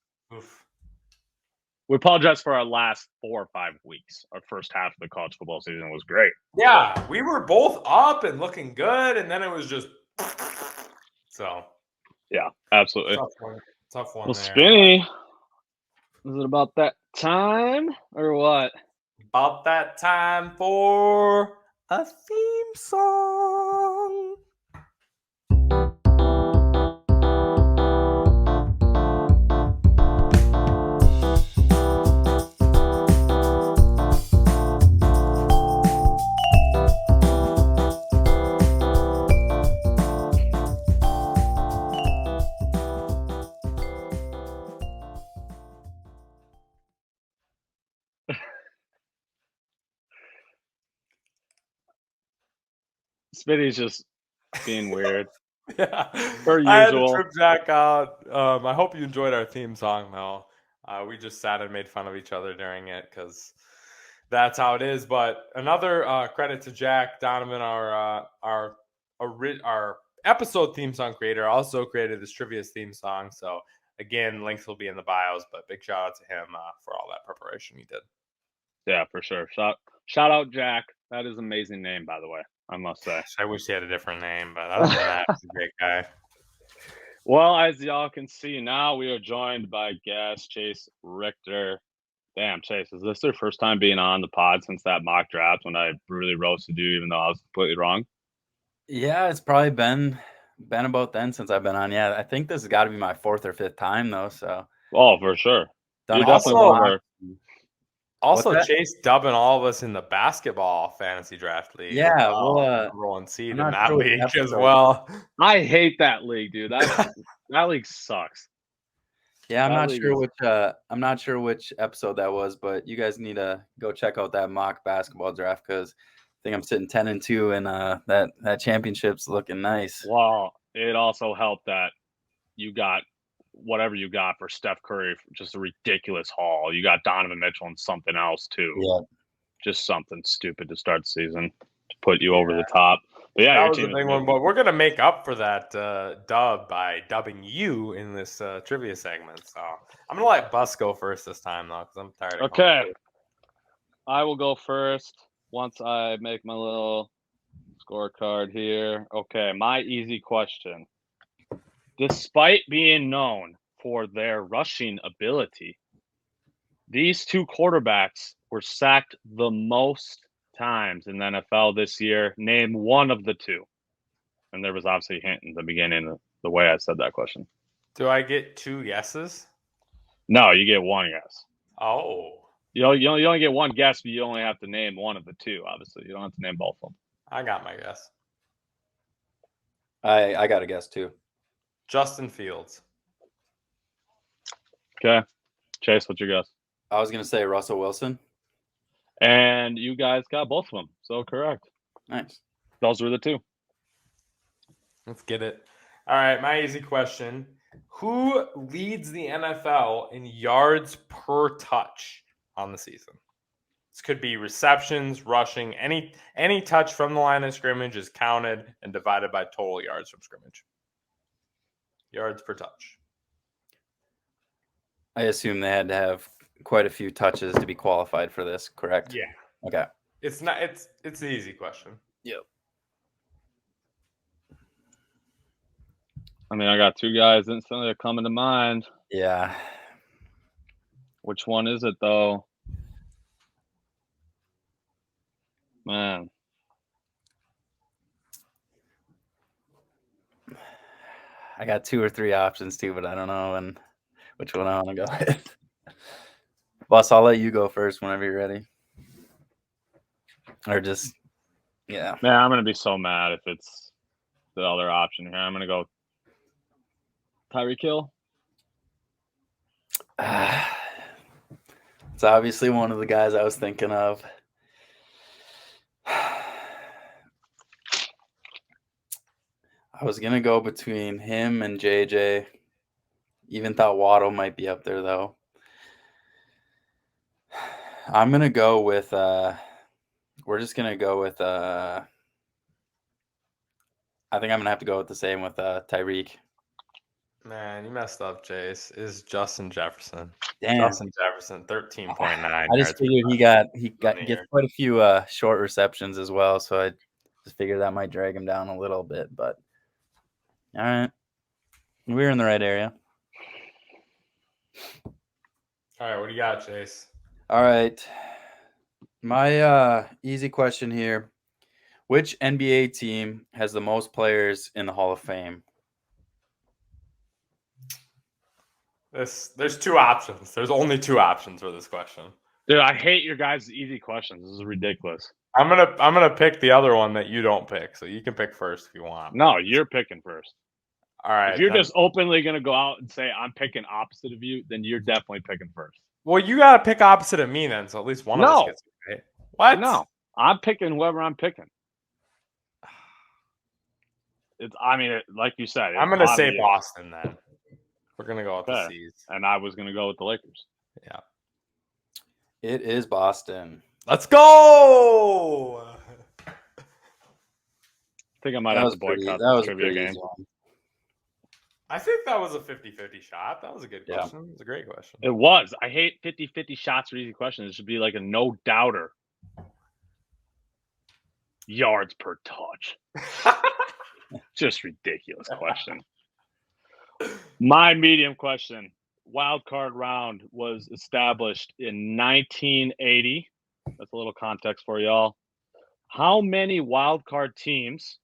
We apologize for our last 4 or 5 weeks. Our first half of the college football season was great. Yeah, we were both up and looking good, and then it was just so. Yeah, absolutely. Tough one. Well, Spinny, is it about that time or what? About that time for a theme song. Spinny's just being weird. Yeah, Per I had to usual. trip Jack out. I hope you enjoyed our theme song, though. We just sat and made fun of each other during it because that's how it is. But another credit to Jack Donovan, our episode theme song creator, also created this Trivia's theme song. So again, links will be in the bios. But big shout out to him for all that preparation he did. Yeah, for sure. Shout out Jack. That is an amazing name, by the way. I must say. I wish he had a different name, but other than that, he's a great guy. Well, as y'all can see now, we are joined by guest Chase Richter. Damn, Chase, is this your first time being on the pod since that mock draft when I brutally roasted you, even though I was completely wrong? Yeah, it's probably been about then since I've been on. Yeah, I think this has got to be my 4th or 5th time though. So, for sure. You're definitely one of our. Also, Chase dubbing all of us in the basketball fantasy draft league. Yeah, number one seed in that sure league as well. I hate that league, dude. That league sucks. Yeah, I'm not sure which episode that was, but you guys need to go check out that mock basketball draft because I think I'm sitting 10-2, and that championship's looking nice. Well, it also helped that you got whatever you got for Steph Curry, just a ridiculous haul. You got Donovan Mitchell and something else too. Yeah, just something stupid to start the season to put you over the top. But yeah, that was a big one. But we're gonna make up for that dub by dubbing you in this trivia segment. So I'm gonna let Bus go first this time though, because I'm tired. Okay, I will go first once I make my little scorecard here. Okay, my easy question. Despite being known for their rushing ability, these two quarterbacks were sacked the most times in the NFL this year. Name one of the two. And there was obviously a hint in the beginning of the way I said that question. Do I get 2 guesses? No, you get 1 guess. Oh. You only get 1 guess, but you only have to name one of the two, obviously. You don't have to name both of them. I got my guess. I got a guess too. Justin Fields. Okay. Chase, what's your guess? I was going to say Russell Wilson. And you guys got both of them. So correct. Nice. Those were the two. Let's get it. All right, my easy question. Who leads the NFL in yards per touch on the season? This could be receptions, rushing, any touch from the line of scrimmage is counted and divided by total yards from scrimmage. Yards per touch. I assume they had to have quite a few touches to be qualified for this, correct? Yeah. Okay. It's an easy question. Yep. I mean, I got 2 guys instantly that come into mind. Yeah. Which one is it, though? Man. I got 2 or 3 options too, but I don't know which one I want to go with. Boss, I'll let you go first whenever you're ready. Or just, yeah. Man, I'm going to be so mad if it's the other option here. I'm going to go Tyreek Hill. It's obviously one of the guys I was thinking of. I was going to go between him and JJ. Even thought Waddle might be up there, though. I'm going to go with we're just going to go with I think I'm going to have to go with the same with Tyreek. Man, you messed up, Chase. Is Justin Jefferson. Damn. Justin Jefferson, 13.9. I just figured he gets quite a few short receptions as well, so I just figured that might drag him down a little bit, but all right. We're in the right area. All right, what do you got, Chase? All right. My easy question here. Which NBA team has the most players in the Hall of Fame? There's 2 options. There's only 2 options for this question. Dude, I hate your guys' easy questions. This is ridiculous. I'm gonna pick the other one that you don't pick, so you can pick first if you want. No, you're picking first. All right. If you're just openly gonna go out and say I'm picking opposite of you, then you're definitely picking first. Well, you gotta pick opposite of me then, so at least one of us gets it right. What? No, I'm picking whoever I'm picking. like you said, I'm gonna say Boston then. We're gonna go with the C's, and I was gonna go with the Lakers. Yeah, it is Boston. Let's go. I think I might have to boycott this trivia game. I think that was a 50-50 shot. That was a good question. It was a great question. It was. I hate 50-50 shots for easy questions. It should be like a no-doubter. Yards per touch. Just ridiculous question. My medium question. Wild card round was established in 1980. That's a little context for y'all. How many wild card teams?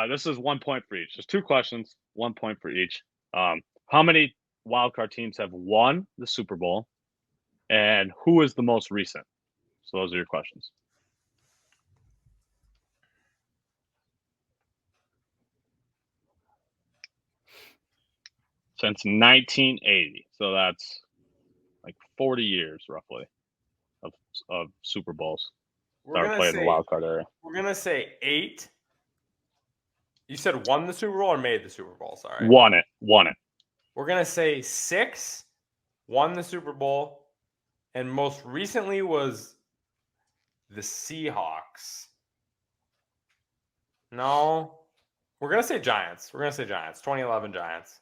This is 1 point for each. There's 2 questions, 1 point for each. How many wild card teams have won the Super Bowl, and who is the most recent? So those are your questions. Since 1980, so that's like 40 years roughly of Super Bowls that are played in the wild card area. We're gonna say 8. You said won the Super Bowl or made the Super Bowl? Sorry, won it. We're gonna say 6 won the Super Bowl, and most recently was the Seahawks. No, we're gonna say Giants. 2011 Giants.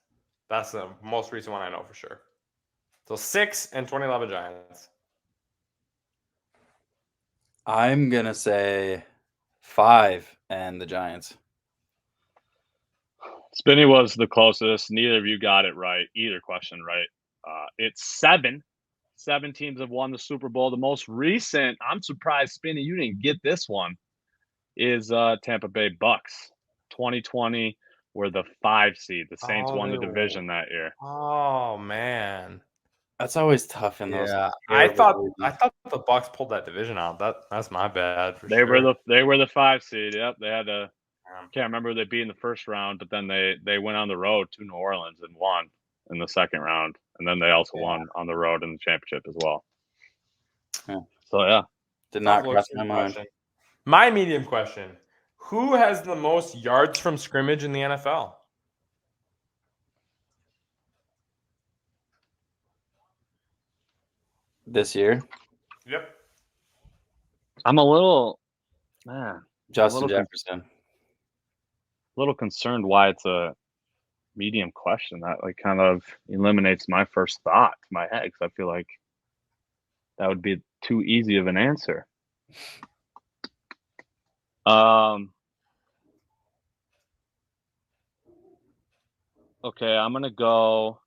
That's the most recent one I know for sure. So 6 and 2011 Giants. I'm going to say 5 and the Giants. Spinny was the closest. Neither of you got it right. Either question right. It's 7. 7 teams have won the Super Bowl. The most recent, I'm surprised, Spinny, you didn't get this one, is Tampa Bay Bucks. 2020 were the 5 seed. The Saints won the division that year. Oh, man. That's always tough in those. Yeah, I thought the Bucks pulled that division out. That's my bad. They were the 5 seed. Yep, they had to. Can't remember they beat in the first round, but then they went on the road to New Orleans and won in the second round, and then they also won on the road in the championship as well. Yeah. So yeah, did not cross my mind. My medium question: who has the most yards from scrimmage in the NFL? This year? Yep. I'm a little Justin Jefferson. A little concerned why it's a medium question. That like kind of eliminates my first thought to my head, because I feel like that would be too easy of an answer. Okay, I'm gonna go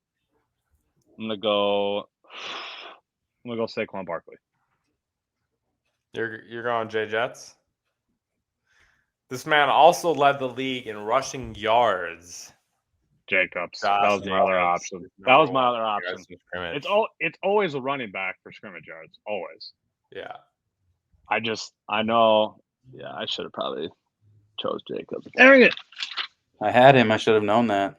Saquon Barkley. You're going Jay Jets? This man also led the league in rushing yards. Jacobs. That was my other option. It's always a running back for scrimmage yards. Always. Yeah. I know. Yeah, I should have probably chose Jacobs. Dang it. I had him. I should have known that.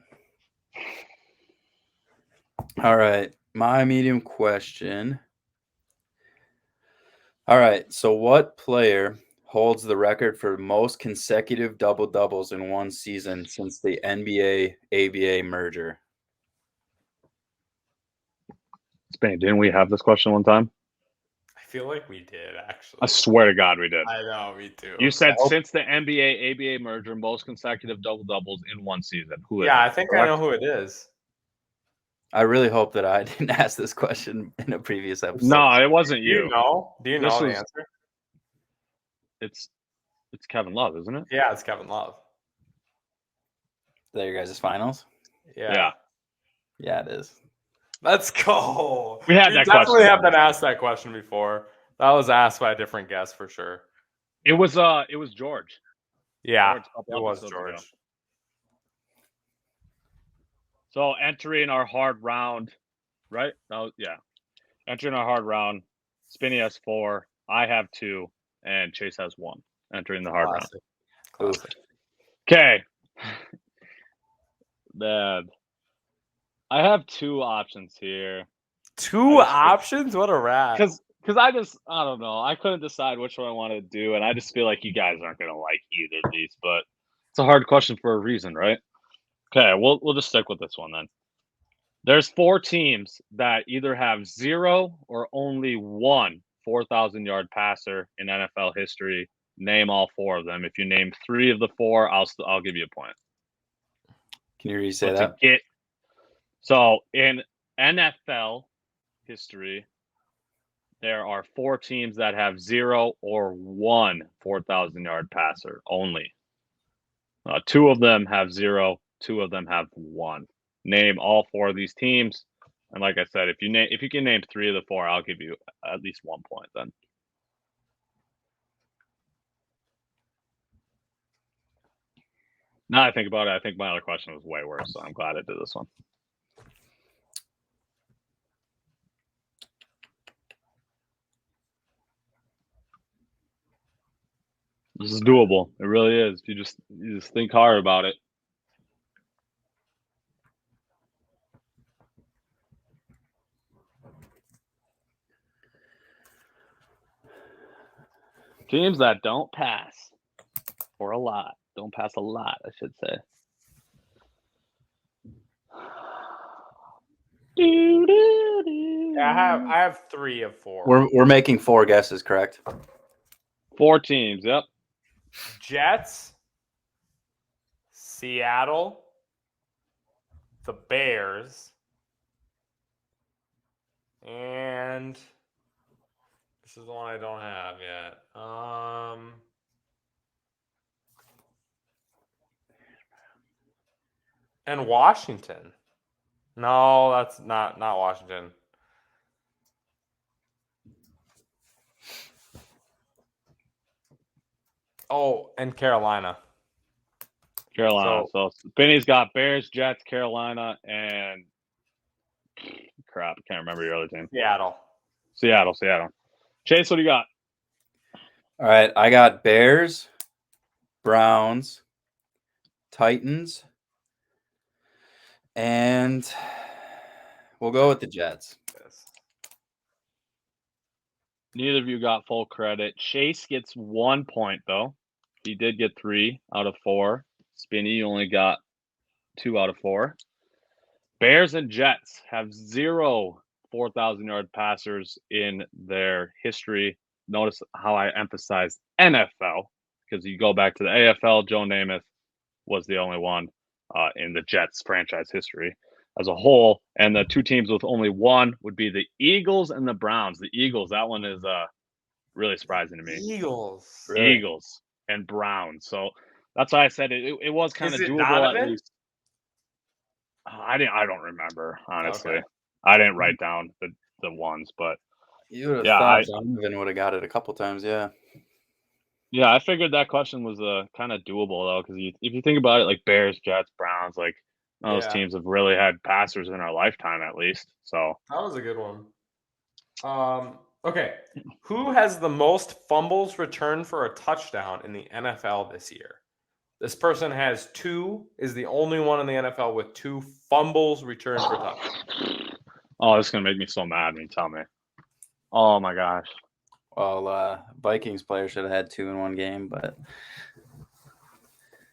All right. My medium question. All right. So what player holds the record for most consecutive double-doubles in one season since the NBA-ABA merger? Spain, didn't we have this question one time? I feel like we did, actually. I swear to God we did. I know, me too. You said since the NBA-ABA merger, most consecutive double-doubles in one season. Who is it? I think I know who it is. I really hope that I didn't ask this question in a previous episode. No, it wasn't you. Do you know the answer? It's Kevin Love, isn't it? Yeah, it's Kevin Love. Is that your guys' finals? Yeah. Yeah, it is. Let's go. We had that definitely have been asked that question before. That was asked by a different guest for sure. It was George. Yeah, it was George. Ago. So entering our hard round, right? Entering our hard round, Spinny has 4, I have 2, and Chase has 1. Entering the hard round. Classic. Okay. Dad, I have 2 options here. 2 options? What a rat. Because I don't know. I couldn't decide which one I wanted to do, and I just feel like you guys aren't going to like either of these. But It's a hard question for a reason, right? Okay, we'll just stick with this one then. There's 4 teams that either have 0 or only 1 4,000-yard passer in NFL history. Name all 4 of them. If you name 3 of the 4, I'll give you a point. Can you re-say that? So in NFL history, there are 4 teams that have 0 or 1 4,000-yard passer only. 2 of them have 0. 2 of them have 1. Name all 4 of these teams, and like I said, if you can name 3 of the 4, I'll give you at least 1 point. Then. Now I think about it, I think my other question was way worse, so I'm glad I did this one. This is doable. It really is. You just think hard about it. Teams that don't pass for a lot. Don't pass a lot, I should say. Yeah, I have 3 of 4. We're making 4 guesses, correct? 4 teams, yep. Jets, Seattle, the Bears, and this is the one I don't have yet. And Washington. No, that's not Washington. Oh, and Carolina. So Spinny's got Bears, Jets, Carolina, and crap, I can't remember your other team. Seattle. Chase, what do you got? All right, I got Bears, Browns, Titans, and we'll go with the Jets. Neither of you got full credit. Chase gets 1 point, though. He did get 3 out of 4. Spinny, you only got 2 out of 4. Bears and Jets have 0 4,000-yard passers in their history. Notice how I emphasize NFL, because you go back to the AFL, Joe Namath was the only one in the Jets franchise history as a whole. And the 2 teams with only 1 would be the Eagles and the Browns. The Eagles, that one is really surprising to me. Eagles and Browns. So that's why I said it was kind of doable at least. I don't remember, honestly. Okay. I didn't write down the ones, but you would have thought Donovan would have got it a couple times, yeah. Yeah, I figured that question was kind of doable though, because if you think about it, like Bears, Jets, Browns, like those teams have really had passers in our lifetime at least. So that was a good one. Okay, who has the most fumbles returned for a touchdown in the NFL this year? This person has 2, is the only one in the NFL with 2 fumbles returned for touchdowns. Oh, this is going to make me so mad when you tell me. Oh, my gosh. Well, Vikings player should have had 2 in one game, but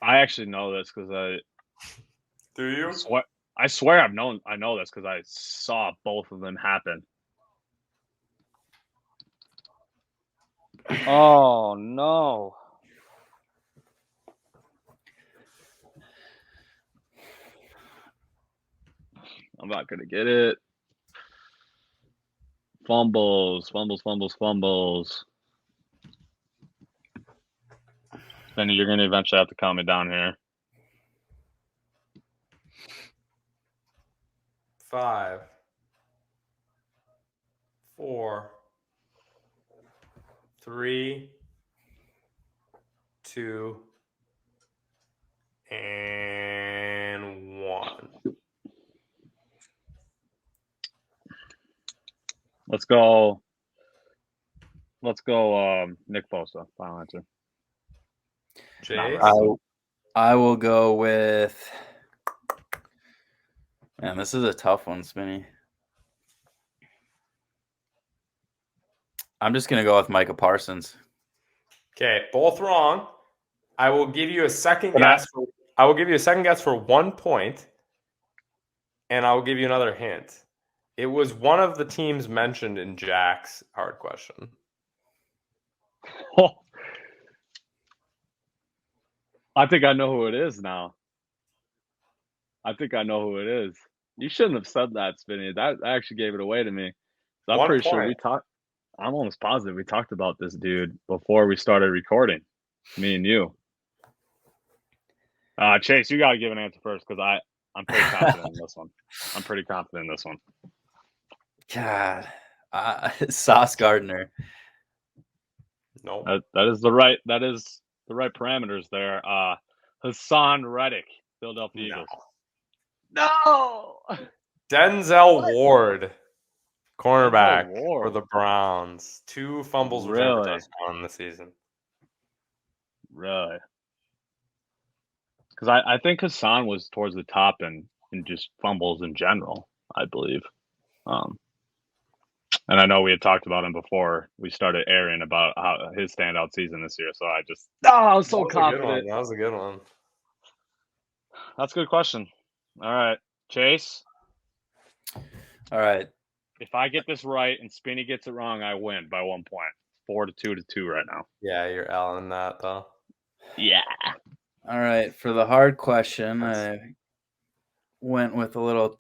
I actually know this because Do you? I swear I know this because I saw both of them happen. Oh, no. I'm not going to get it. Fumbles. Benny, you're going to eventually have to calm me down here. 5, 4, 3, 2, and 1. Let's go. Nick Bosa. Final answer. Chase? I will go with. Man, this is a tough one, Spinny. I'm just gonna go with Micah Parsons. Okay, both wrong. I will give you a second guess. I will give you a second guess for 1 point, and I will give you another hint. It was one of the teams mentioned in Jack's hard question. Oh. I think I know who it is now. I think I know who it is. You shouldn't have said that, Spinny. That actually gave it away to me. So I'm pretty sure we talked. I'm almost positive we talked about this dude before we started recording. Me and you. Chase, you got to give an answer first because I'm pretty confident in this one. I'm pretty confident in this one. God, Sauce Gardner. No, that is the right parameters there. Hassan Reddick, Philadelphia Eagles. No. Denzel Ward, cornerback for the Browns. 2 fumbles returned for touchdown this season. Really? Because I think Hassan was towards the top in just fumbles in general, I believe. And I know we had talked about him before we started airing about how his standout season this year. So I was so confident. That was a good one. That's a good question. All right, Chase. All right. If I get this right and Spinny gets it wrong, I win by 1 point. 4-2 right now. Yeah, you're L in that though. Yeah. All right. For the hard question, I went with a little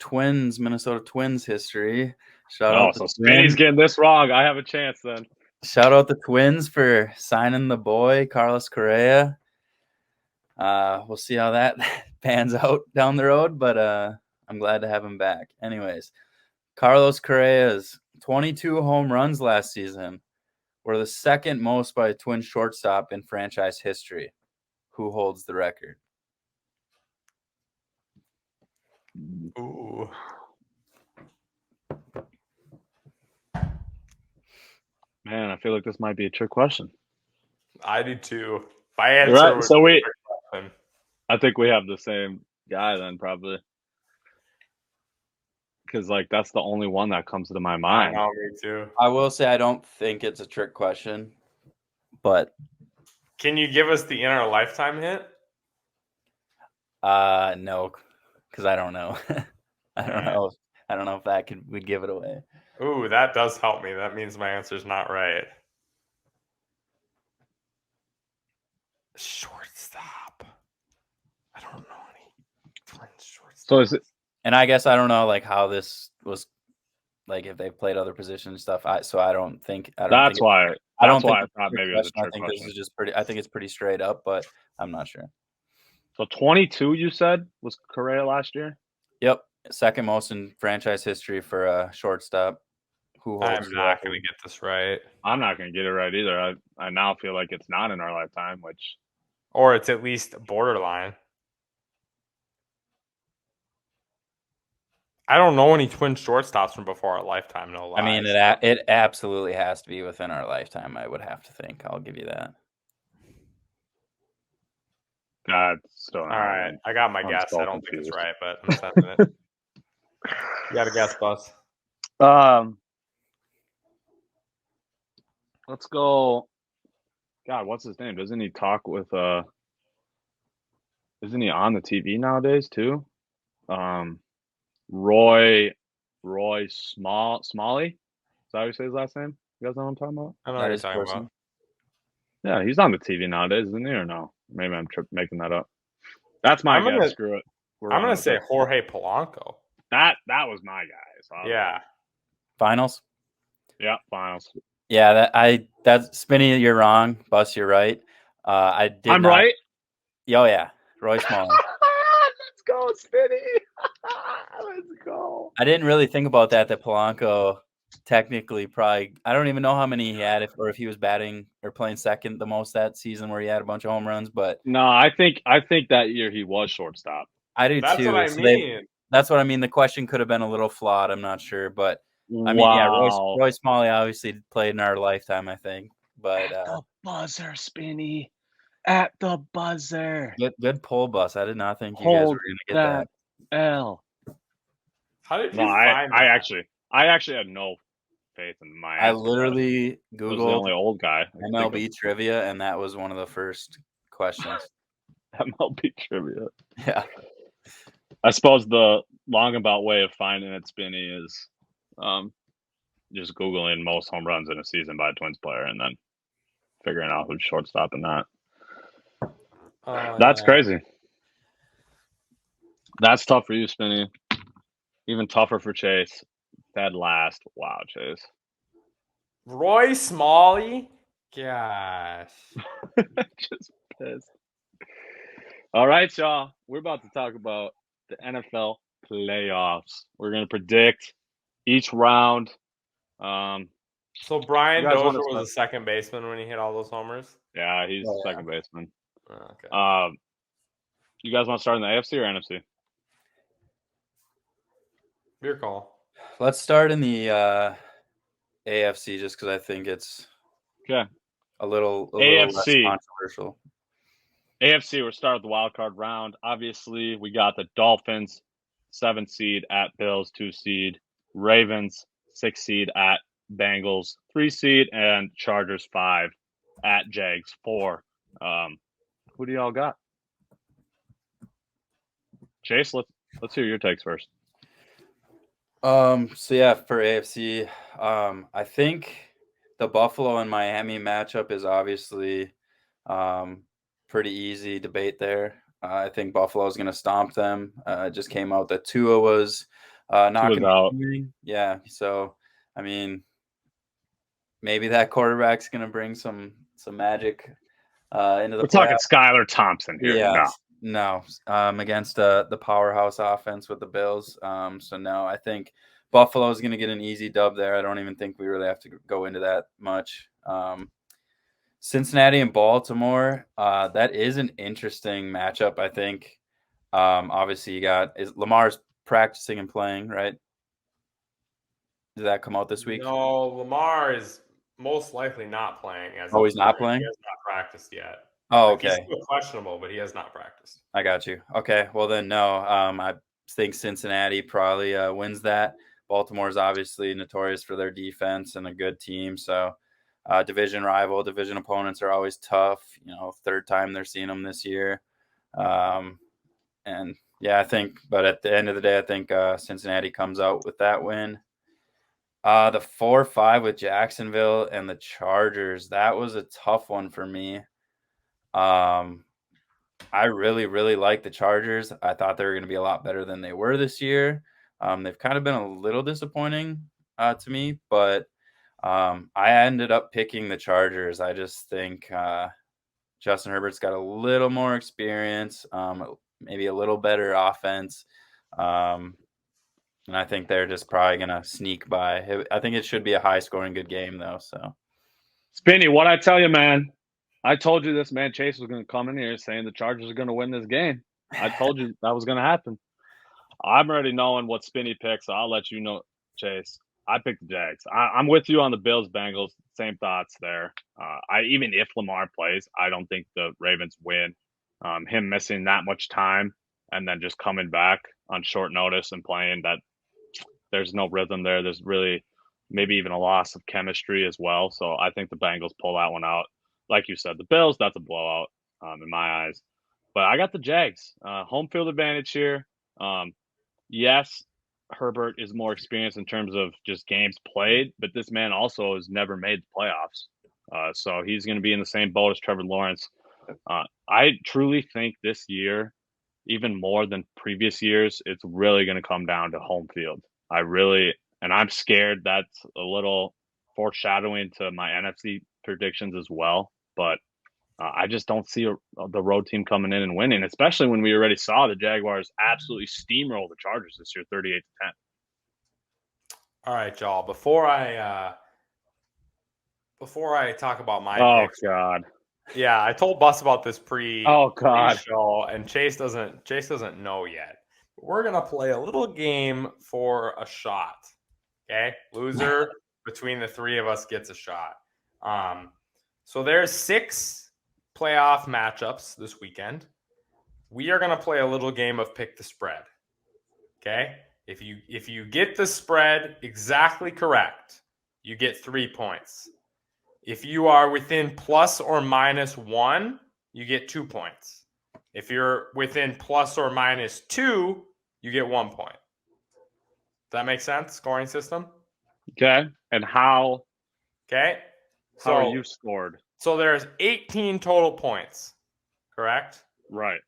Minnesota Twins history. Shout out so Spinny's getting this wrong. I have a chance then. Shout out the Twins for signing the boy, Carlos Correa. We'll see how that pans out down the road, but I'm glad to have him back. Anyways, Carlos Correa's 22 home runs last season were the second most by a Twins shortstop in franchise history. Who holds the record? Ooh. Man, I feel like this might be a trick question. I do too. If I answer, right. So I think we have the same guy then, probably. Because that's the only one that comes to my mind. I know, me too. I will say I don't think it's a trick question, but can you give us the in our lifetime hint? No, because I don't know. I don't know. I don't know if that would give it away. Ooh, that does help me. That means my answer's not right. Shortstop. I don't know any Twins shortstop. So is it? And I guess I don't know how this was, if they played other positions and stuff. So I don't think. That's why I thought maybe it was a trick question. I think this is just pretty. I think it's pretty straight up, but I'm not sure. So 22, you said, was Correa last year? Yep, second most in franchise history for a shortstop. I'm not going to get this right. I'm not going to get it right either. I now feel like it's not in our lifetime, or it's at least borderline. I don't know any Twin shortstops from before our lifetime. No lies. I mean, it absolutely has to be within our lifetime. I would have to think. I'll give you that. Still all right. I got my guess. I don't think it's right, but I'm sending it. You got a guess, Bus? Let's go. God, what's his name? Doesn't he talk with isn't he on the TV nowadays too? Roy Smalley? Is that how you say his last name? You guys know what I'm talking about? I know what you're talking about. Yeah, he's on the TV nowadays, isn't he, or no? Maybe I'm making that up. That's my guess. Screw it. I'm going to say Jorge Polanco. That was my guy. So yeah. Finals? Yeah, finals. Yeah, that's Spinny, you're wrong. Bus, you're right. I'm right? Oh, yeah. Roy Smalley. Let's go, Spinny. Let's go. I didn't really think about that Polanco technically probably – I don't even know how many he had or if he was batting or playing second the most that season where he had a bunch of home runs. But no, I think that year he was shortstop. I do that's too. What I mean. That's what I mean. The question could have been a little flawed. I'm not sure. But, I mean, yeah, Roy Smalley obviously played in our lifetime, I think. But at the buzzer, Spinny. At the buzzer. Good pull, Bus. I did not think you guys were going to get that. L. How did you find that? I actually had no faith in my answer. I literally Googled the only old guy. MLB trivia, and that was one of the first questions. MLB trivia. Yeah. I suppose the long-about way of finding it, Spinny, is just Googling most home runs in a season by a Twins player and then figuring out who's shortstop in that. That's crazy. That's tough for you, Spinny. Even tougher for Chase. Dead last. Wow, Chase. Roy Smalley? Gosh. Just pissed. All right, y'all. We're about to talk about the NFL playoffs. We're going to predict each round. So Brian Dozier was a second baseman when he hit all those homers? Yeah, he's second baseman. Okay. You guys want to start in the AFC or NFC? Your call. Let's start in the AFC just because I think it's a little less controversial. AFC, we're starting the wild card round. Obviously, we got the Dolphins, 7 seed at Bills, 2 seed. Ravens, 6 seed at Bengals, 3 seed. And Chargers, 5 at Jags, 4. Who do y'all got? Chase, let's hear your takes first. So yeah, for AFC, I think the Buffalo and Miami matchup is obviously pretty easy debate there. I think Buffalo is going to stomp them. It just came out that Tua was not going to be. Yeah, so I mean, maybe that quarterback's going to bring some magic into the. We're talking Skylar Thompson here. Yeah, no, against the powerhouse offense with the Bills. So no, I think Buffalo is going to get an easy dub there. I don't even think we really have to go into that much. Cincinnati and Baltimore, that is an interesting matchup, I think. Obviously, you got Lamar's practicing and playing, right? Did that come out this week? No, Lamar is most likely not playing. He's not playing? He has not practiced yet. Oh, okay. He's still questionable, but he has not practiced. I got you. Okay, well then, no. I think Cincinnati probably wins that. Baltimore is obviously notorious for their defense and a good team, so division rival, division opponents are always tough. Third time they're seeing them this year. And yeah, I think, but at the end of the day, I think Cincinnati comes out with that win. The 4-5 with Jacksonville and the Chargers, that was a tough one for me. I really, really like the Chargers. I thought they were going to be a lot better than they were this year. They've kind of been a little disappointing to me, but I ended up picking the Chargers. I just think Justin Herbert's got a little more experience, maybe a little better offense. And I think they're just probably going to sneak by. I think it should be a high-scoring good game, though. So, Spinny, what I tell you, man, I told you this, man. Chase was going to come in here saying the Chargers are going to win this game. I told you that was going to happen. I'm already knowing what Spinny picks, so I'll let you know, Chase. I picked the Jags. I'm with you on the Bills-Bengals. Same thoughts there. Even if Lamar plays, I don't think the Ravens win. Him missing that much time and then just coming back on short notice and playing that, there's no rhythm there. There's really maybe even a loss of chemistry as well. So I think the Bengals pull that one out. Like you said, the Bills, that's a blowout in my eyes. But I got the Jags. Home field advantage here. Yes, Herbert is more experienced in terms of just games played, but this man also has never made the playoffs. So he's going to be in the same boat as Trevor Lawrence. I truly think this year, even more than previous years, it's really going to come down to home field. And I'm scared that's a little foreshadowing to my NFC predictions as well. But I just don't see the road team coming in and winning, especially when we already saw the Jaguars absolutely steamroll the Chargers this year, 38-10. All right, y'all. Before I talk about my picks, God. Yeah, I told Bus about this pre-show, and Chase doesn't know yet. We're gonna play a little game for a shot. Okay, loser between the three of us gets a shot. So there's 6 playoff matchups this weekend. We are gonna play a little game of pick the spread. Okay, if you get the spread exactly correct, you get 3 points. If you are within plus or minus 1, you get 2 points. If you're within plus or minus 2, you get 1 point. Does that make sense? Scoring system? Okay. And how? Okay. How are you scored? So there's 18 total points, correct? Right.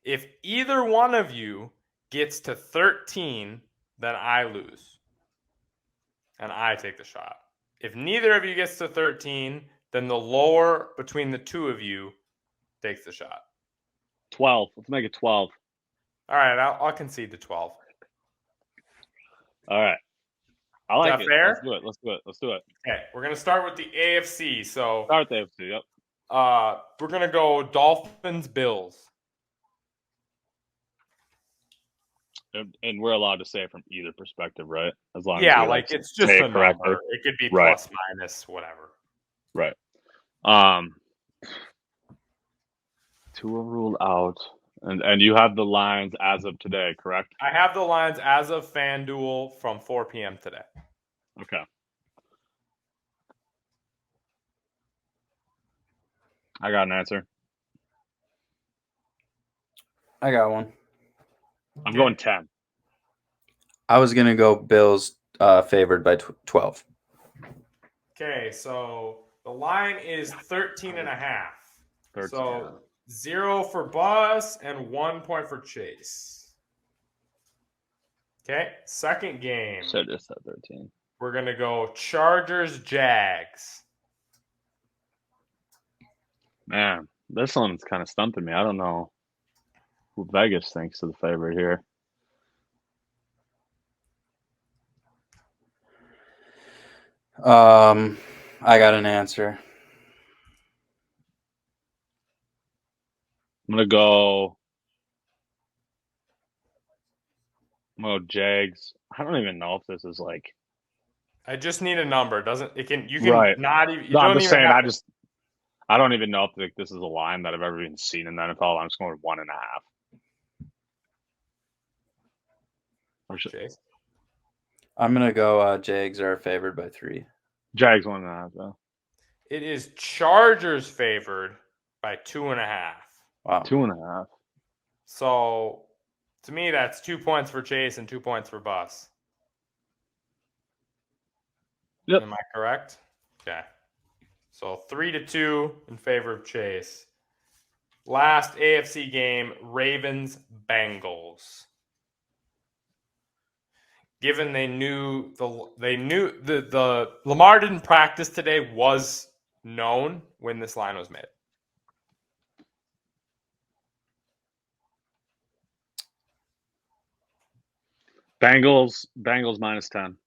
If either one of you gets to 13, then I lose. And I take the shot. If neither of you gets to 13, then the lower between the two of you takes the shot. 12. Let's make it 12. All right, I'll concede to 12. All right. I like it. Fair? Let's do it. Okay, we're going to start with the AFC. So start with the AFC, yep. We're going to go Dolphins, Bills. And we're allowed to say it from either perspective, right? As long as we, it's just a number. It could be plus, minus, whatever. Right. Tua ruled out. And you have the lines as of today, correct? I have the lines as of FanDuel from 4 p.m. today. Okay. I got an answer. I got one. I'm going 10. I was going to go Bills favored by 12. Okay, so the line is 13.5. 13. So 0 for Buss and 1 point for Chase. Okay, second game. So just at 13. We're going to go Chargers, Jags. Man, this one's kind of stumping me. I don't know who Vegas thinks is the favorite here. I got an answer. I'm gonna go Jags. I don't even know if this is like. I just need a number. You can right. not even. You no, don't I'm just even saying. I don't even know if this is a line that I've ever even seen in the NFL. I'm just going with 1.5. I'm gonna go. Jags are favored by 3. Jags 1.5. Though. It is Chargers favored by 2.5. Wow. 2.5. So, to me, that's 2 points for Chase and 2 points for Buss. Yep. Am I correct? Okay. So 3-2 in favor of Chase. Last AFC game, Ravens, Bengals. Given they knew the Lamar didn't practice today was known when this line was made. Bengals -10.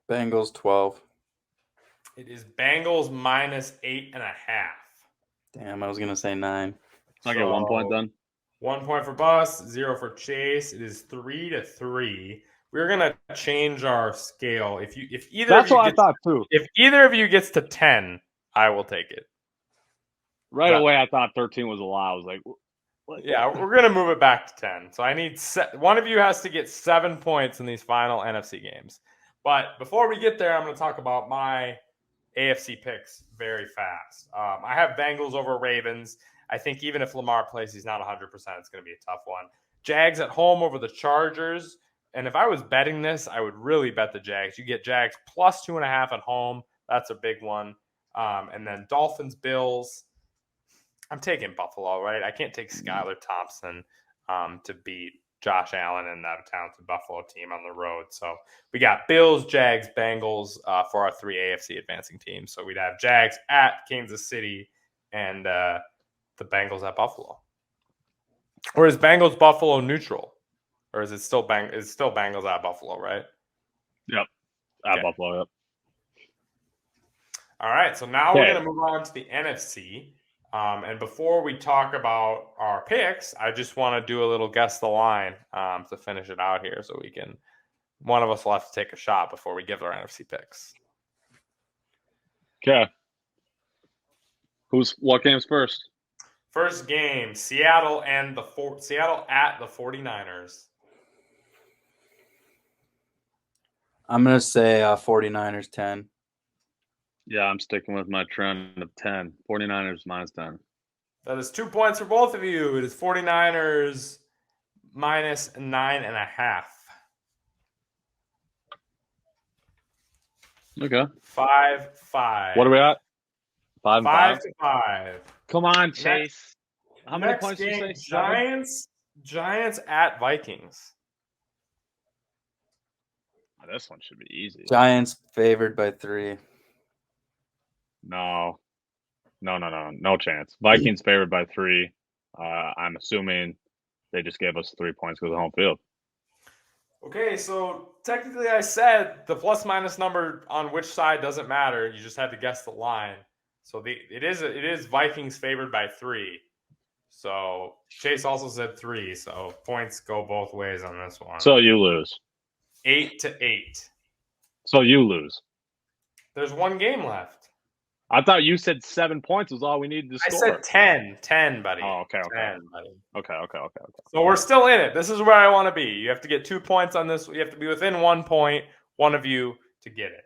Bengals 12. It is Bengals -8.5. Damn, I was gonna say 9. I get 1 point then. 1 point for Buss, 0 for Chase. It is 3-3. We're gonna change our scale. If either That's of you what I thought too. If either of you gets to 10, I will take it. Right away, I thought 13 was a lot. I was like, what? Yeah, we're gonna move it back to 10. So I need one of you has to get 7 points in these final NFC games. But before we get there, I'm going to talk about my AFC picks very fast. I have Bengals over Ravens. I think even if Lamar plays, he's not 100%. It's going to be a tough one. Jags at home over the Chargers. And if I was betting this, I would really bet the Jags. You get Jags plus 2.5 at home. That's a big one. And then Dolphins, Bills. I'm taking Buffalo, right? I can't take Skylar Thompson to beat Josh Allen and that talented Buffalo team on the road. So we got Bills, Jags, Bengals for our 3 AFC advancing teams. So we'd have Jags at Kansas City and the Bengals at Buffalo. Or is Bengals Buffalo neutral? Or is it still Bengals at Buffalo, right? Yep. At Buffalo, yep. All right, so now we're going to move on to the NFC. And before we talk about our picks, I just want to do a little guess the line to finish it out here so one of us will have to take a shot before we give our NFC picks. Okay. What game's first? First game, Seattle at the 49ers. I'm going to say 49ers 10. Yeah, I'm sticking with my trend of 10. 49ers minus 10. That is 2 points for both of you. It is 49ers minus 9.5. Okay. 5-5. What are we at? 5 and 5? 5-5. Come on, Chase. How many Next points did game, you say? Giants at Vikings. This one should be easy. Giants favored by 3. No chance. Vikings favored by 3. I'm assuming they just gave us 3 points because of home field. Okay, so technically I said the plus-minus number on which side doesn't matter. You just had to guess the line. So it is Vikings favored by 3. So Chase also said 3. So points go both ways on this one. So you lose. 8-8. So you lose. There's one game left. I thought you said 7 points was all we needed to score. I said 10. 10, buddy. Oh, okay. 10, buddy. Okay. So we're still in it. This is where I want to be. You have to get 2 points on this. You have to be within 1 point, one of you, to get it.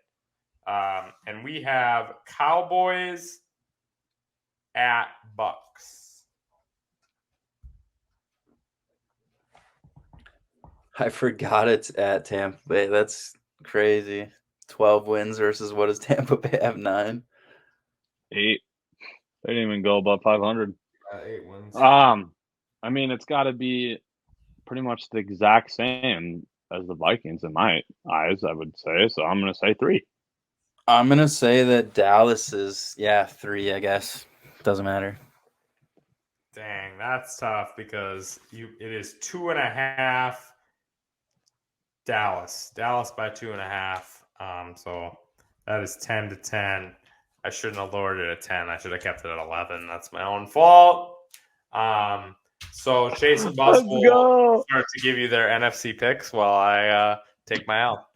And we have Cowboys at Bucks. I forgot it's at Tampa Bay. That's crazy. 12 wins versus what does Tampa Bay have? 9? 8. They didn't even go above 500. 8 wins. I mean, it's got to be pretty much the exact same as the Vikings in my eyes, I would say. So I'm going to say 3. I'm going to say that Dallas is, 3, I guess. Doesn't matter. Dang, that's tough because it is 2.5. Dallas by 2.5. So that is 10-10. I shouldn't have lowered it at 10. I should have kept it at 11. That's my own fault. So Chase and Buss will start to give you their NFC picks while I take my L.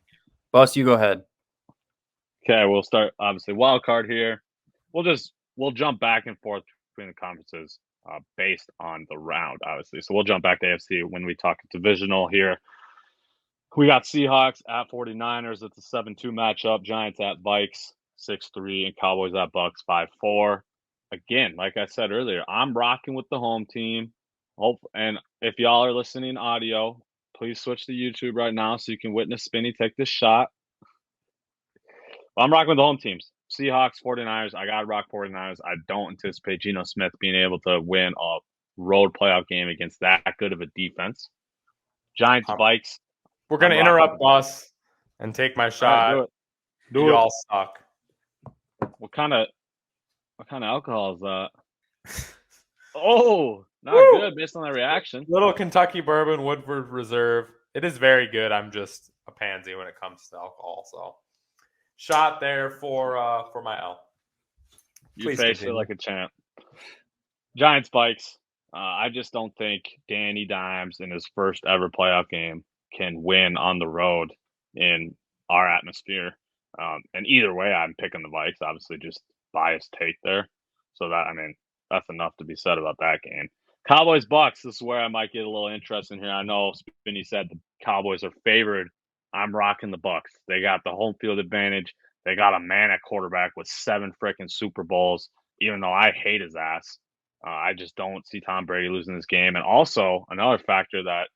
Buss, you go ahead. Okay, we'll start obviously wild card here. We'll jump back and forth between the conferences based on the round, obviously. So we'll jump back to AFC when we talk divisional here. We got Seahawks at 49ers. It's a 7-2 matchup. Giants at Vikes 6-3 and Cowboys at Bucks 5-4. Again, like I said earlier, I'm rocking with the home team. And if y'all are listening audio, please switch to YouTube right now so you can witness Spinny take this shot. I'm rocking with the home teams. Seahawks, 49ers. I got to rock 49ers. I don't anticipate Geno Smith being able to win a road playoff game against that good of a defense. Giants, Vikes. We're going to interrupt Buss and take my shot. Right, do it. You all suck. What kind of alcohol is that? Oh, not good based on that reaction. Little Kentucky bourbon, Woodford Reserve. It is very good. I'm just a pansy when it comes to alcohol. So, shot there for my L. You face it like a champ. Giants, Vikes. I just don't think Danny Dimes in his first ever playoff game can win on the road in our atmosphere. And either way, I'm picking the Vikes. Obviously, just biased take there. So that's enough to be said about that game. Cowboys, Bucks. This is where I might get a little interesting here. I know Spinny said the Cowboys are favored. I'm rocking the Bucks. They got the home field advantage. They got a man at quarterback with 7 freaking Super Bowls. Even though I hate his ass, I just don't see Tom Brady losing this game. And also another factor that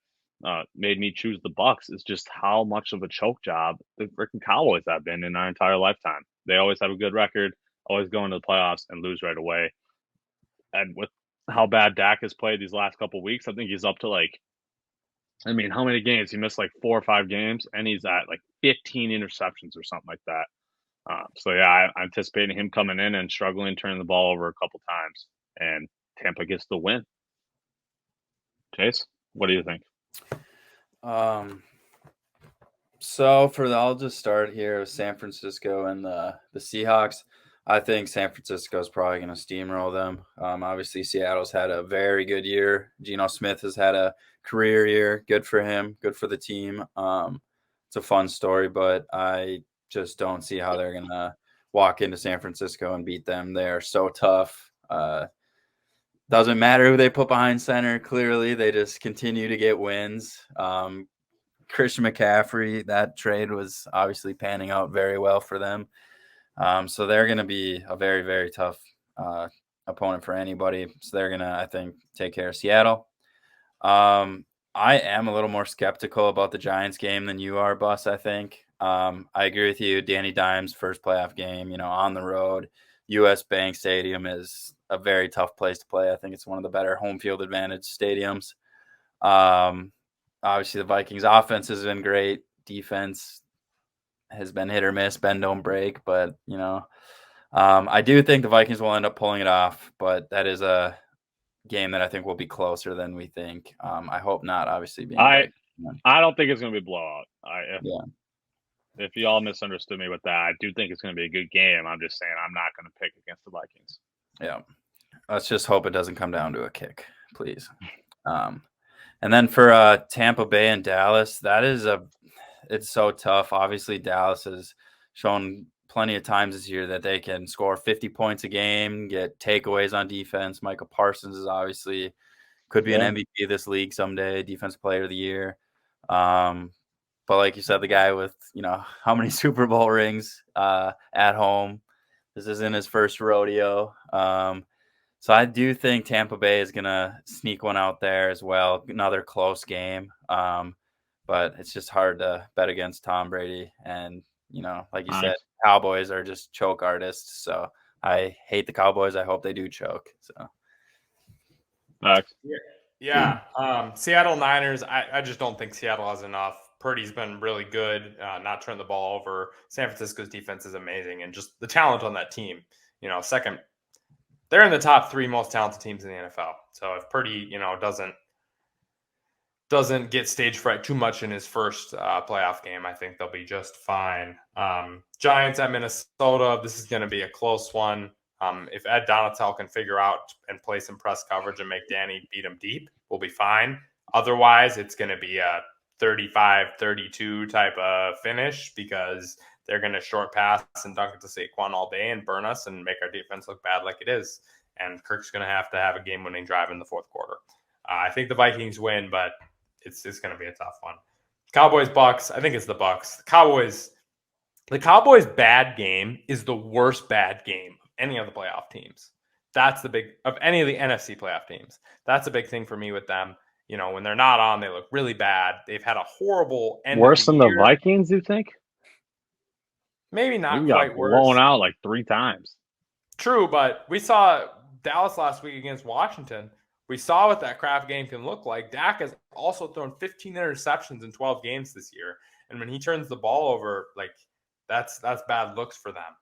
made me choose the Bucks is just how much of a choke job the freaking Cowboys have been in our entire lifetime. They always have a good record, always go into the playoffs and lose right away. And with how bad Dak has played these last couple of weeks, I think he's up to how many games? He missed 4 or 5 games, and he's at 15 interceptions or something like that. I'm anticipating him coming in and struggling, turning the ball over a couple times, and Tampa gets the win. Chase, what do you think? So I'll just start here with San Francisco and the Seahawks. I think San Francisco is probably going to steamroll them. Obviously, Seattle's had a very good year. Geno Smith has had a career year. Good for him. Good for the team. It's a fun story, but I just don't see how they're going to walk into San Francisco and beat them. They are so tough. Doesn't matter who they put behind center. Clearly, they just continue to get wins. Christian McCaffrey, that trade was obviously panning out very well for them. So they're going to be a very, very tough opponent for anybody. So they're going to, I think, take care of Seattle. I am a little more skeptical about the Giants game than you are, Bus, I think. I agree with you. Danny Dimes' first playoff game, on the road. U.S. Bank Stadium is a very tough place to play. I think it's one of the better home field advantage stadiums. Obviously, the Vikings' offense has been great. Defense has been hit or miss, bend don't break. But, I do think the Vikings will end up pulling it off. But that is a game that I think will be closer than we think. I hope not, obviously. I don't think it's going to be a blowout. If you all misunderstood me with that, I do think it's going to be a good game. I'm just saying I'm not going to pick against the Vikings. Yeah. Let's just hope it doesn't come down to a kick, please. And then for Tampa Bay and Dallas, it's so tough. Obviously, Dallas has shown plenty of times this year that they can score 50 points a game, get takeaways on defense. Micah Parsons is obviously could be an MVP of this league someday, Defensive Player of the Year. But like you said, the guy with, how many Super Bowl rings at home. This isn't his first rodeo. So I do think Tampa Bay is going to sneak one out there as well. Another close game. But it's just hard to bet against Tom Brady. And, like you said, Cowboys are just choke artists. So I hate the Cowboys. I hope they do choke. So. Yeah. Seattle Niners, I just don't think Seattle has enough. Purdy's been really good, not turning the ball over. San Francisco's defense is amazing. And just the talent on that team, second, they're in the top 3 most talented teams in the NFL. So if Purdy, doesn't get stage fright too much in his first playoff game, I think they'll be just fine. Giants at Minnesota, this is going to be a close one. If Ed Donatel can figure out and play some press coverage and make Danny beat him deep, we'll be fine. Otherwise, it's going to be a 35-32 type of finish because they're going to short pass and dunk it to Saquon all day and burn us and make our defense look bad like it is. And Kirk's going to have a game-winning drive in the fourth quarter. I think the Vikings win, but it's going to be a tough one. Cowboys, Bucks. I think it's the Bucks. The Cowboys' bad game is the worst bad game of any of the playoff teams. That's of any of the NFC playoff teams. That's a big thing for me with them. When they're not on, they look really bad. They've had a horrible end. Worse than the Vikings, you think? Maybe not we quite got worse. Blown out like 3 times. True, but we saw Dallas last week against Washington. We saw what that crap game can look like. Dak has also thrown 15 interceptions in 12 games this year. And when he turns the ball over, that's bad looks for them.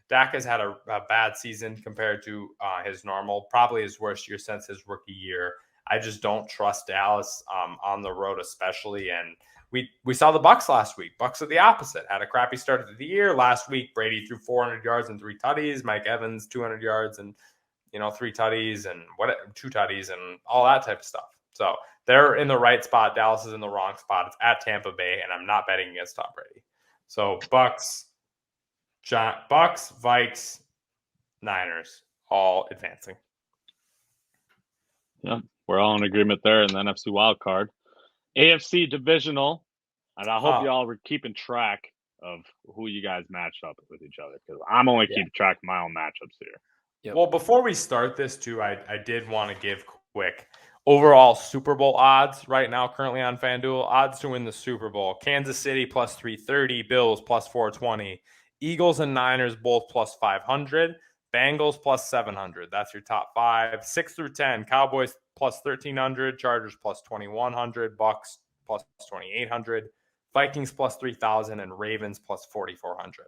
Dak has had a bad season compared to his normal, probably his worst year since his rookie year. I just don't trust Dallas on the road, especially. And we saw the Bucs last week. Bucs are the opposite. Had a crappy start to the year. Last week, Brady threw 400 yards and 3 tutties. Mike Evans 200 yards and 3 tutties and 2 tutties and all that type of stuff. So they're in the right spot. Dallas is in the wrong spot. It's at Tampa Bay, and I'm not betting against Tom Brady. So Bucs, Vikes, Niners, all advancing. Yeah, we're all in agreement there in the NFC wild card. AFC divisional, and I hope y'all were keeping track of who you guys matched up with each other because I'm only keeping track of my own matchups here. Yep. Well, before we start this too, I did want to give quick overall Super Bowl odds right now currently on FanDuel. Odds to win the Super Bowl: Kansas City plus 330, Bills plus 420, Eagles and Niners both plus 500, Bengals plus 700. That's your top 5. 6 through 10, Cowboys plus 1300, Chargers plus 2100, Bucks plus 2800, Vikings plus 3000, and Ravens plus 4400.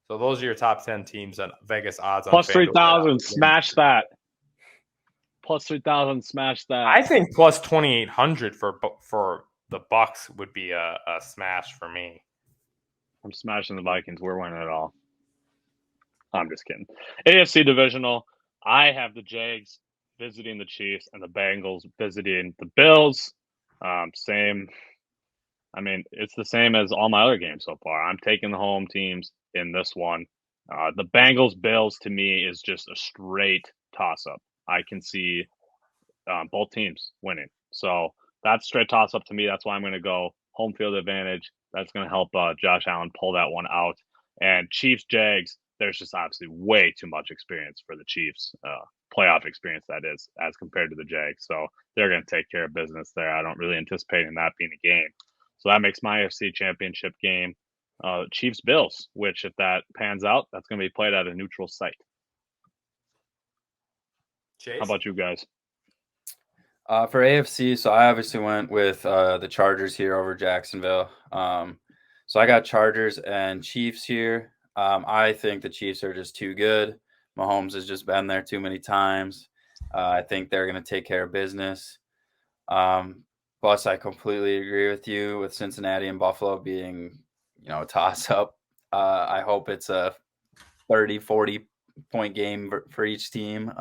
So those are your top 10 teams on Vegas odds. Plus 3,000, smash that. Plus 3,000, smash that. I think plus 2,800 for the Bucks would be a smash for me. I'm smashing the Vikings. We're winning it all. I'm just kidding. AFC divisional. I have the Jags visiting the Chiefs and the Bengals visiting the Bills. Same. I mean, it's the same as all my other games so far. I'm taking the home teams in this one. The Bengals-Bills, to me, is just a straight toss-up. I can see both teams winning. So that's straight toss-up to me. That's why I'm going to go home field advantage. That's going to help Josh Allen pull that one out. And Chiefs-Jags, there's just obviously way too much experience for the Chiefs, playoff experience that is, as compared to the Jags. So they're going to take care of business there. I don't really anticipate that being a game. So that makes my AFC Championship game Chiefs-Bills, which if that pans out, that's going to be played at a neutral site. Chase? How about you guys? For AFC, so I obviously went with the Chargers here over Jacksonville. So I got Chargers and Chiefs here. I think the Chiefs are just too good. Mahomes has just been there too many times. I think they're going to take care of business. Plus, I completely agree with you with Cincinnati and Buffalo being, a toss-up. I hope it's a 30, 40-point game for each team.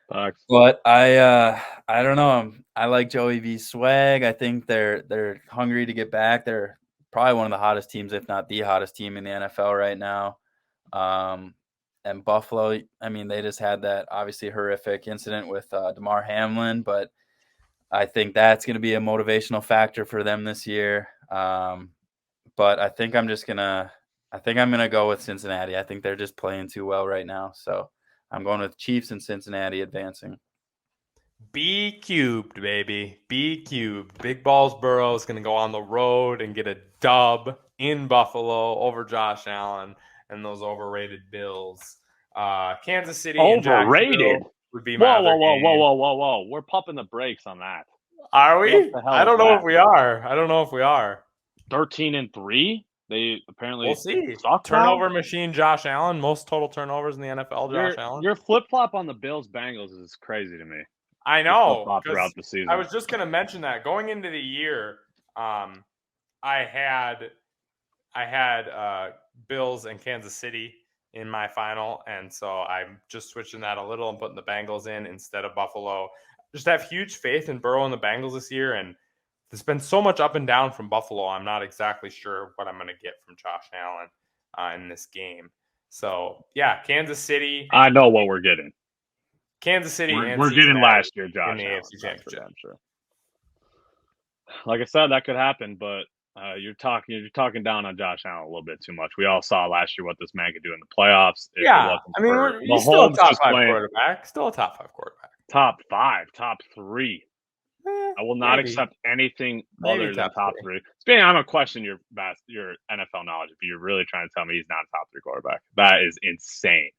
But I don't know. I like Joey V's swag. I think they're hungry to get back. They're probably one of the hottest teams, if not the hottest team in the NFL right now. And Buffalo, I mean, they just had that obviously horrific incident with Damar Hamlin, but I think that's going to be a motivational factor for them this year. But I think I'm going to go with Cincinnati. I think they're just playing too well right now. So I'm going with Chiefs and Cincinnati advancing. B cubed, baby. B cubed. Big Balls Burrow is going to go on the road and get a dub in Buffalo over Josh Allen and those overrated Bills. Kansas City overrated would be my other game. Whoa. We're pumping the brakes on that. Are we? I don't know if we are. 13-3? They apparently we'll see. Suck Turnover now? Machine Josh Allen, most total turnovers in the NFL. Josh Allen. Your flip flop on the Bills Bengals is crazy to me. I know. Throughout the season. I was just going to mention that going into the year, I had Bills and Kansas City in my final, and so I'm just switching that a little and putting the Bengals in instead of Buffalo. Just have huge faith in Burrow and the Bengals this year, and there's been so much up and down from Buffalo. I'm not exactly sure what I'm going to get from Josh Allen in this game. So, yeah, Kansas City. I know what we're getting. Kansas City. We're getting last year, Josh in the Allen, AFC Championship. Sure. Like I said, that could happen, but you're talking down on Josh Allen a little bit too much. We all saw last year what this man could do in the playoffs. Yeah, I mean, he's still a top 5 quarterback. Still a top 5 quarterback. Top 5, top 3. I will not accept anything other than top 3. Spinny, I'm gonna question your NFL knowledge if you're really trying to tell me he's not a top 3 quarterback. That is insane.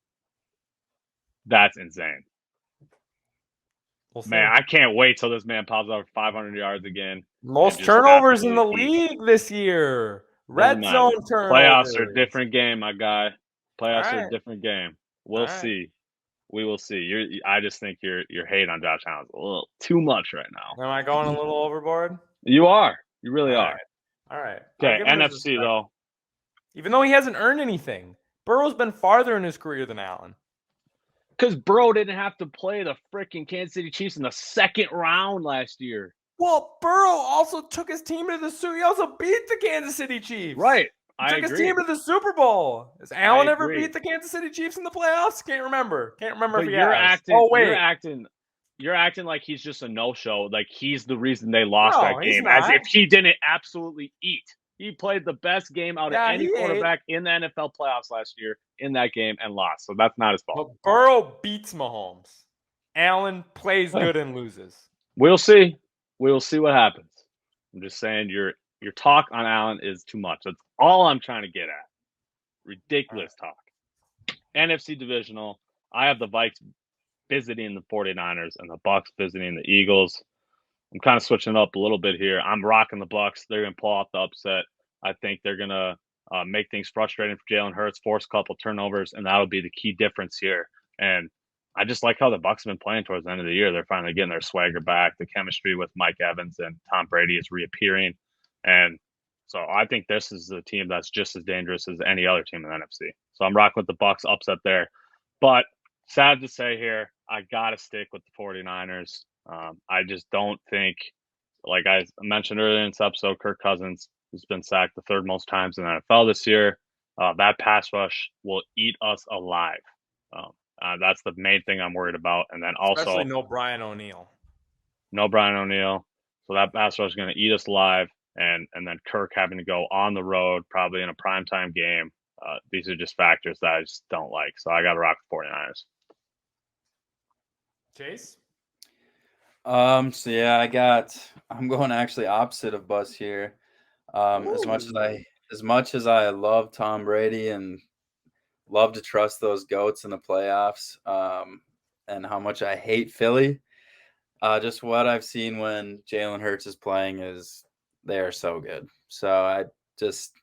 That's insane. Man, I can't wait till this man pops over 500 yards again. Most turnovers in the league this year. Red zone turnovers. Playoffs are a different game, my guy. Playoffs are a different game. We'll see. We will see. I just think your hate on Josh Allen is a little too much right now. Am I going a little overboard? You are. You really are. All right. Okay, NFC though. Even though he hasn't earned anything, Burrow's been farther in his career than Allen. Because Burrow didn't have to play the freaking Kansas City Chiefs in the second round last year. Well, Burrow also took his team to the Super Bowl. He also beat the Kansas City Chiefs. Right. He took his team to the Super Bowl. Has Allen ever beat the Kansas City Chiefs in the playoffs? Can't remember if he has. You're acting like he's just a no-show. Like he's the reason they lost that game. As if he didn't absolutely eat. He played the best game out of any quarterback in the NFL playoffs last year in that game and lost. So that's not his fault. But Burrow beats Mahomes. Allen plays good and loses. We'll see. We'll see what happens. I'm just saying your talk on Allen is too much. That's all I'm trying to get at. Ridiculous talk. NFC divisional. I have the Vikes visiting the 49ers and the Bucs visiting the Eagles. I'm kind of switching up a little bit here. I'm rocking the Bucs. They're going to pull off the upset. I think they're going to make things frustrating for Jalen Hurts, force a couple turnovers, and that'll be the key difference here. And I just like how the Bucs have been playing towards the end of the year. They're finally getting their swagger back. The chemistry with Mike Evans and Tom Brady is reappearing. And so I think this is a team that's just as dangerous as any other team in the NFC. So I'm rocking with the Bucs upset there. But sad to say here, I got to stick with the 49ers. I just don't think, like I mentioned earlier in this episode, Kirk Cousins has been sacked the 3rd most times in the NFL this year. That pass rush will eat us alive. That's the main thing I'm worried about. And then also, especially no Brian O'Neill. So that pass rush is going to eat us alive. And then Kirk having to go on the road, probably in a primetime game, These are just factors that I just don't like. So I got to rock the 49ers. Chase? So yeah, I'm going actually opposite of Buss here. As much as I love Tom Brady and love to trust those GOATs in the playoffs, and how much I hate Philly, just what I've seen when Jalen Hurts is playing is they are so good. So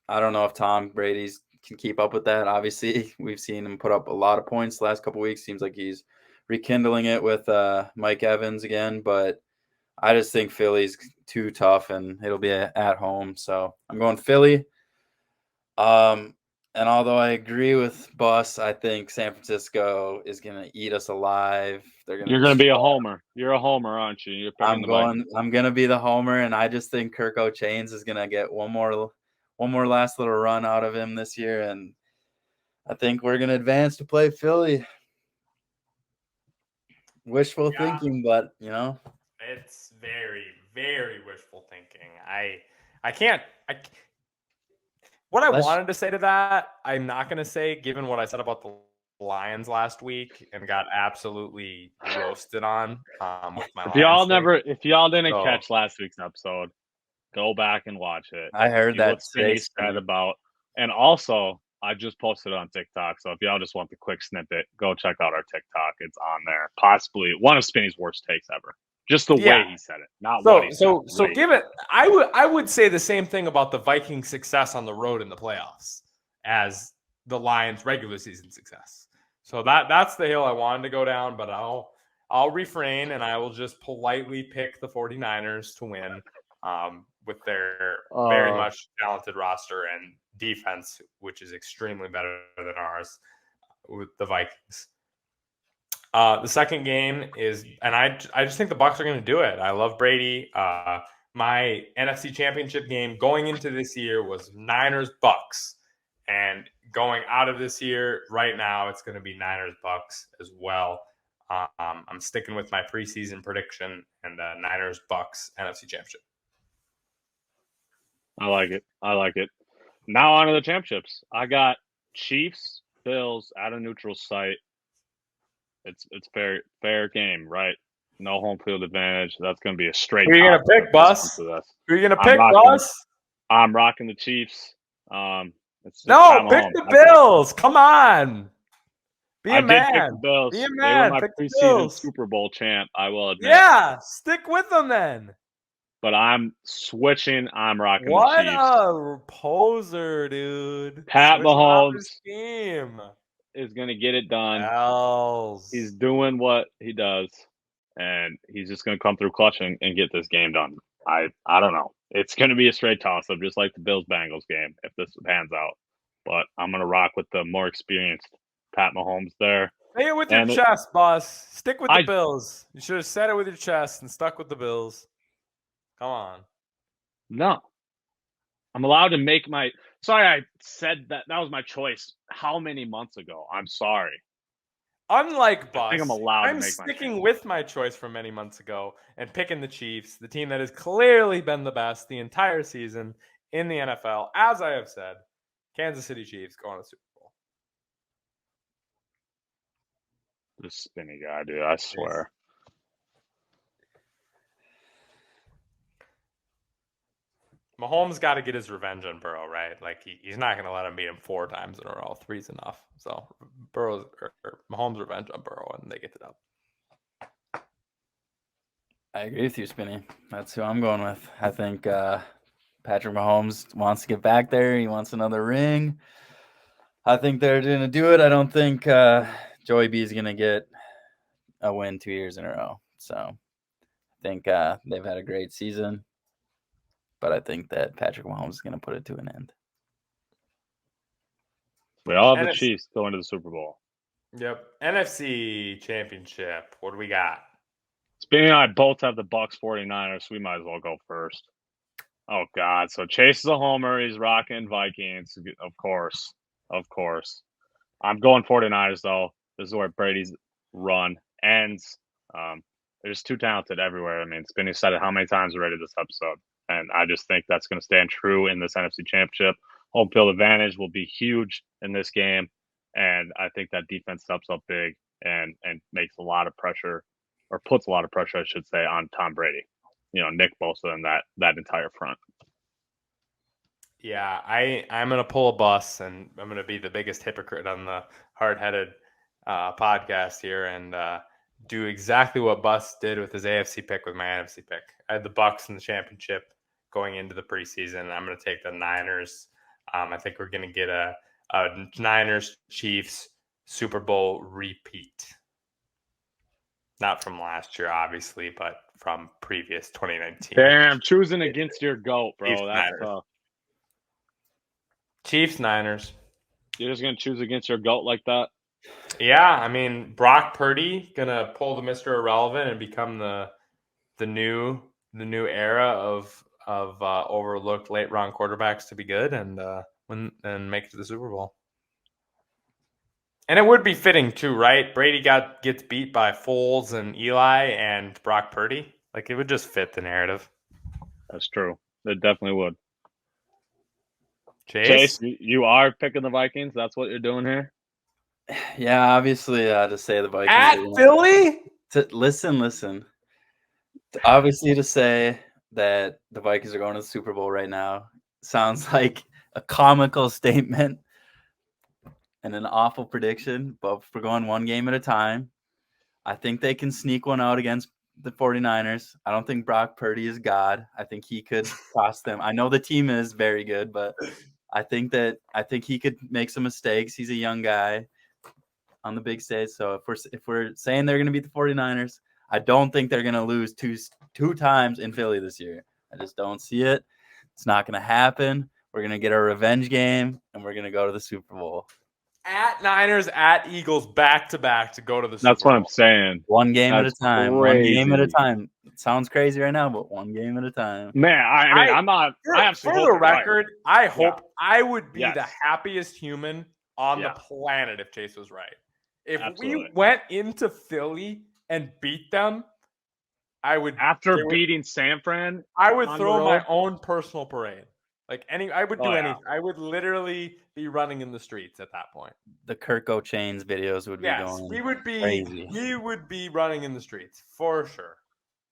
I don't know if Tom Brady's can keep up with that. Obviously, we've seen him put up a lot of points the last couple of weeks. Seems like he's rekindling it with Mike Evans again, but I just think Philly's too tough and it'll be at home. So I'm going Philly. And although I agree with Buss, I think San Francisco is going to eat us alive. You're going to be a homer. You're a homer, aren't you? You're I'm going to be the homer, and I just think Kirk O'Chains is going to get one more last little run out of him this year, and I think we're going to advance to play Philly. Wishful thinking, but it's very, very wishful thinking. I can't. What I wanted to say to that, I'm not going to say, given what I said about the Lions last week and got absolutely roasted on. With my if y'all didn't catch last week's episode, go back and watch it. I heard that Spinny said about, and also I just posted it on TikTok. So if y'all just want the quick snippet, go check out our TikTok. It's on there. Possibly one of Spinny's worst takes ever. Just the way he said it, not what he said. So given, I would say the same thing about the Vikings' success on the road in the playoffs as the Lions' regular season success. So that's the hill I wanted to go down, but I'll refrain and I will just politely pick the 49ers to win with their very much talented roster and defense, which is extremely better than ours with the Vikings. The second game is, and I just think the Bucs are going to do it. I love Brady. My NFC Championship game going into this year was Niners-Bucs. And going out of this year, right now, it's going to be Niners-Bucs as well. I'm sticking with my preseason prediction and Niners-Bucs NFC Championship. I like it. Now on to the championships. I got Chiefs, Bills at a neutral site. It's fair game, right? No home field advantage. That's going to be a straight. Who are you going to pick, Buss? Who are you going to pick, Buss? I'm rocking the Chiefs. Pick the Bills. Come on. Be a man. I did pick the Bills. Be a man. They were my preseason Super Bowl champ, I will admit. Yeah, stick with them then. But I'm switching. I'm rocking the Chiefs. What a poser, dude. Pat Mahomes is going to get it done. He's doing what he does, and he's just going to come through clutch and get this game done. I don't know. It's going to be a straight toss-up, just like the Bills-Bengals game, if this pans out. But I'm going to rock with the more experienced Pat Mahomes there. Say it with your chest, Buss. Stick with the Bills. You should have said it with your chest and stuck with the Bills. Come on. No. I'm allowed to make my – sorry I said that. That was my choice how many months ago? I'm sorry. Unlike Buss, I think I'm allowed to make sticking with my choice from many months ago and picking the Chiefs, the team that has clearly been the best the entire season in the NFL. As I have said, Kansas City Chiefs going to the Super Bowl. This Spinny guy, dude, I swear. Mahomes got to get his revenge on Burrow, right? Like he's not going to let him beat him 4 times in a row. 3's enough. So Mahomes' revenge on Burrow, and they get it up. I agree with you, Spinny. That's who I'm going with. I think Patrick Mahomes wants to get back there. He wants another ring. I think they're going to do it. I don't think Joey B is going to get a win 2 years in a row. So I think they've had a great season. But I think that Patrick Mahomes is going to put it to an end. We all have the Chiefs going to the Super Bowl. Yep. NFC Championship. What do we got? Spinny and I both have the Bucs 49ers, so we might as well go first. Oh, God. So Chase is a homer. He's rocking Vikings. Of course. I'm going 49ers, though. This is where Brady's run ends. They're just too talented everywhere. I mean, Spinny said it how many times already this episode. And I just think that's going to stand true in this NFC Championship. home field advantage will be huge in this game, and I think that defense steps up big and makes a lot of pressure, or puts a lot of pressure, I should say, on Tom Brady. Nick Bosa and that entire front. Yeah, I'm going to pull a bus, and I'm going to be the biggest hypocrite on the hard-headed podcast here and do exactly what Bus did with his AFC pick with my NFC pick. I had the Bucs in the championship going into the preseason, and I'm going to take the Niners. I think we're going to get a Niners-Chiefs Super Bowl repeat. Not from last year, obviously, but from previous 2019. Damn, choosing against your GOAT, bro. Chiefs, That's Niners. tough. Chiefs, Niners. You're just going to choose against your GOAT like that? Yeah, I mean, Brock Purdy going to pull the Mr. Irrelevant and become the new era of overlooked late round quarterbacks to be good and make it to the Super Bowl. And it would be fitting too, right? Brady gets beat by Foles and Eli and Brock Purdy. Like, it would just fit the narrative. That's true. It definitely would. Chase, you are picking the Vikings. That's what you're doing here. Yeah, obviously, to say the Vikings at Philly. Listen. Obviously, to say that the Vikings are going to the Super Bowl right now sounds like a comical statement and an awful prediction, but we're going one game at a time. I think they can sneak one out against the 49ers. I don't think Brock Purdy is God. I think he could cost them. I know the team is very good, but I think he could make some mistakes. He's a young guy on the big stage. So if we're saying they're going to beat the 49ers, I don't think they're going to lose two times in Philly this year. I just don't see it. It's not going to happen. We're going to get a revenge game, and we're going to go to the Super Bowl. At Niners, at Eagles, back-to-back to go to the Super Bowl. That's what I'm saying. One game at a time. Crazy. 1 game at a time. It sounds crazy right now, but 1 game at a time. Man, I mean, I'm not. For the record, I hope I would be the happiest human on the planet if Chase was right. If we went into Philly and beat them, I would. After beating San Fran, I would throw my own personal parade. I would do anything. I would literally be running in the streets at that point. The Kirko Chains videos would be going. We would be crazy. We would be running in the streets for sure.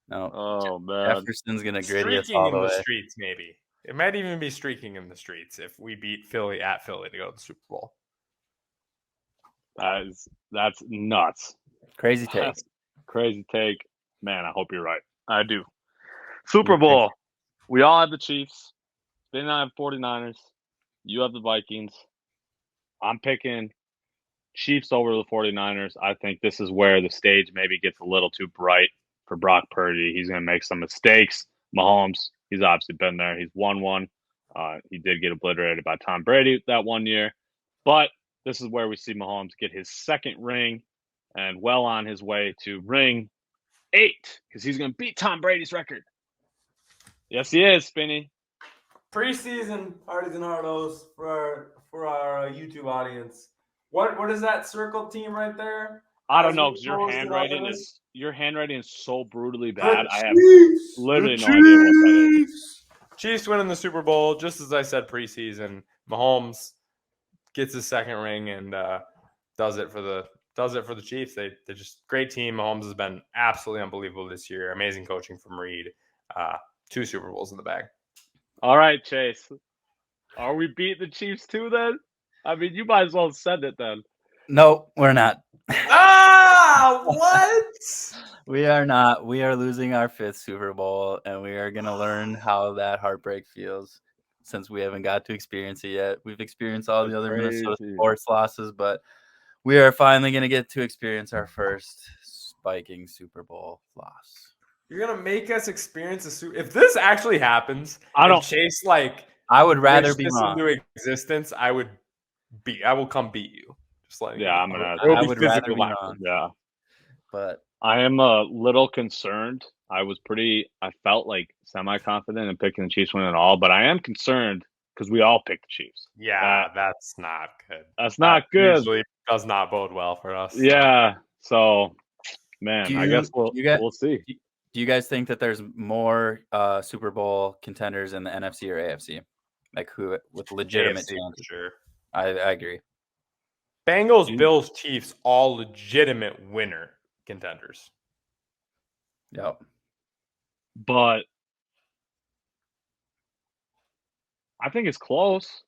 No, oh man, Jefferson's gonna gritty us all the way. Streets, maybe it might even be streaking in the streets if we beat Philly at Philly to go to the Super Bowl. That's nuts. Crazy take. That's crazy take. Man, I hope you're right. I do. Super Bowl. We all have the Chiefs. Then I have 49ers. You have the Vikings. I'm picking Chiefs over the 49ers. I think this is where the stage maybe gets a little too bright for Brock Purdy. He's going to make some mistakes. Mahomes, he's obviously been there. He's won one. He did get obliterated by Tom Brady that 1 year. But this is where we see Mahomes get his second ring and well on his way to ring 8 because he's going to beat Tom Brady's record. Yes, he is, Spinny. Preseason parties and hardos for our YouTube audience. What is that circle team right there? I don't know because your handwriting is so brutally bad. I have literally no idea what that is. Chiefs winning the Super Bowl, just as I said preseason. Mahomes gets his second ring and does it for the Chiefs. They're just great team. Mahomes has been absolutely unbelievable this year. Amazing coaching from Reed. 2 Super Bowls in the bag. All right, Chase. Are we beating the Chiefs too then? I mean, you might as well send it then. No, we're not. What? We are not. We are losing our 5th Super Bowl, and we are going to learn how that heartbreak feels since we haven't got to experience it yet. We've experienced all the other Minnesota sports losses, but we are finally going to get to experience our first Viking Super Bowl loss. You're gonna make us experience a Super. If this actually happens, Chase I would rather be wrong. Into existence, I will come beat you. Just like I'm gonna. I would rather be wrong. Yeah, but I am a little concerned. I felt like semi-confident in picking the Chiefs winning it all, but I am concerned because we all picked the Chiefs. Yeah, that's not good. That's not good. Usually does not bode well for us. Yeah. So, man, I guess we'll see. Do you guys think that there's more Super Bowl contenders in the NFC or AFC? like who with legitimate AFC chances. for sure. I agree. Bengals, Bills, Chiefs, all legitimate winner contenders. Yep. But I think it's close.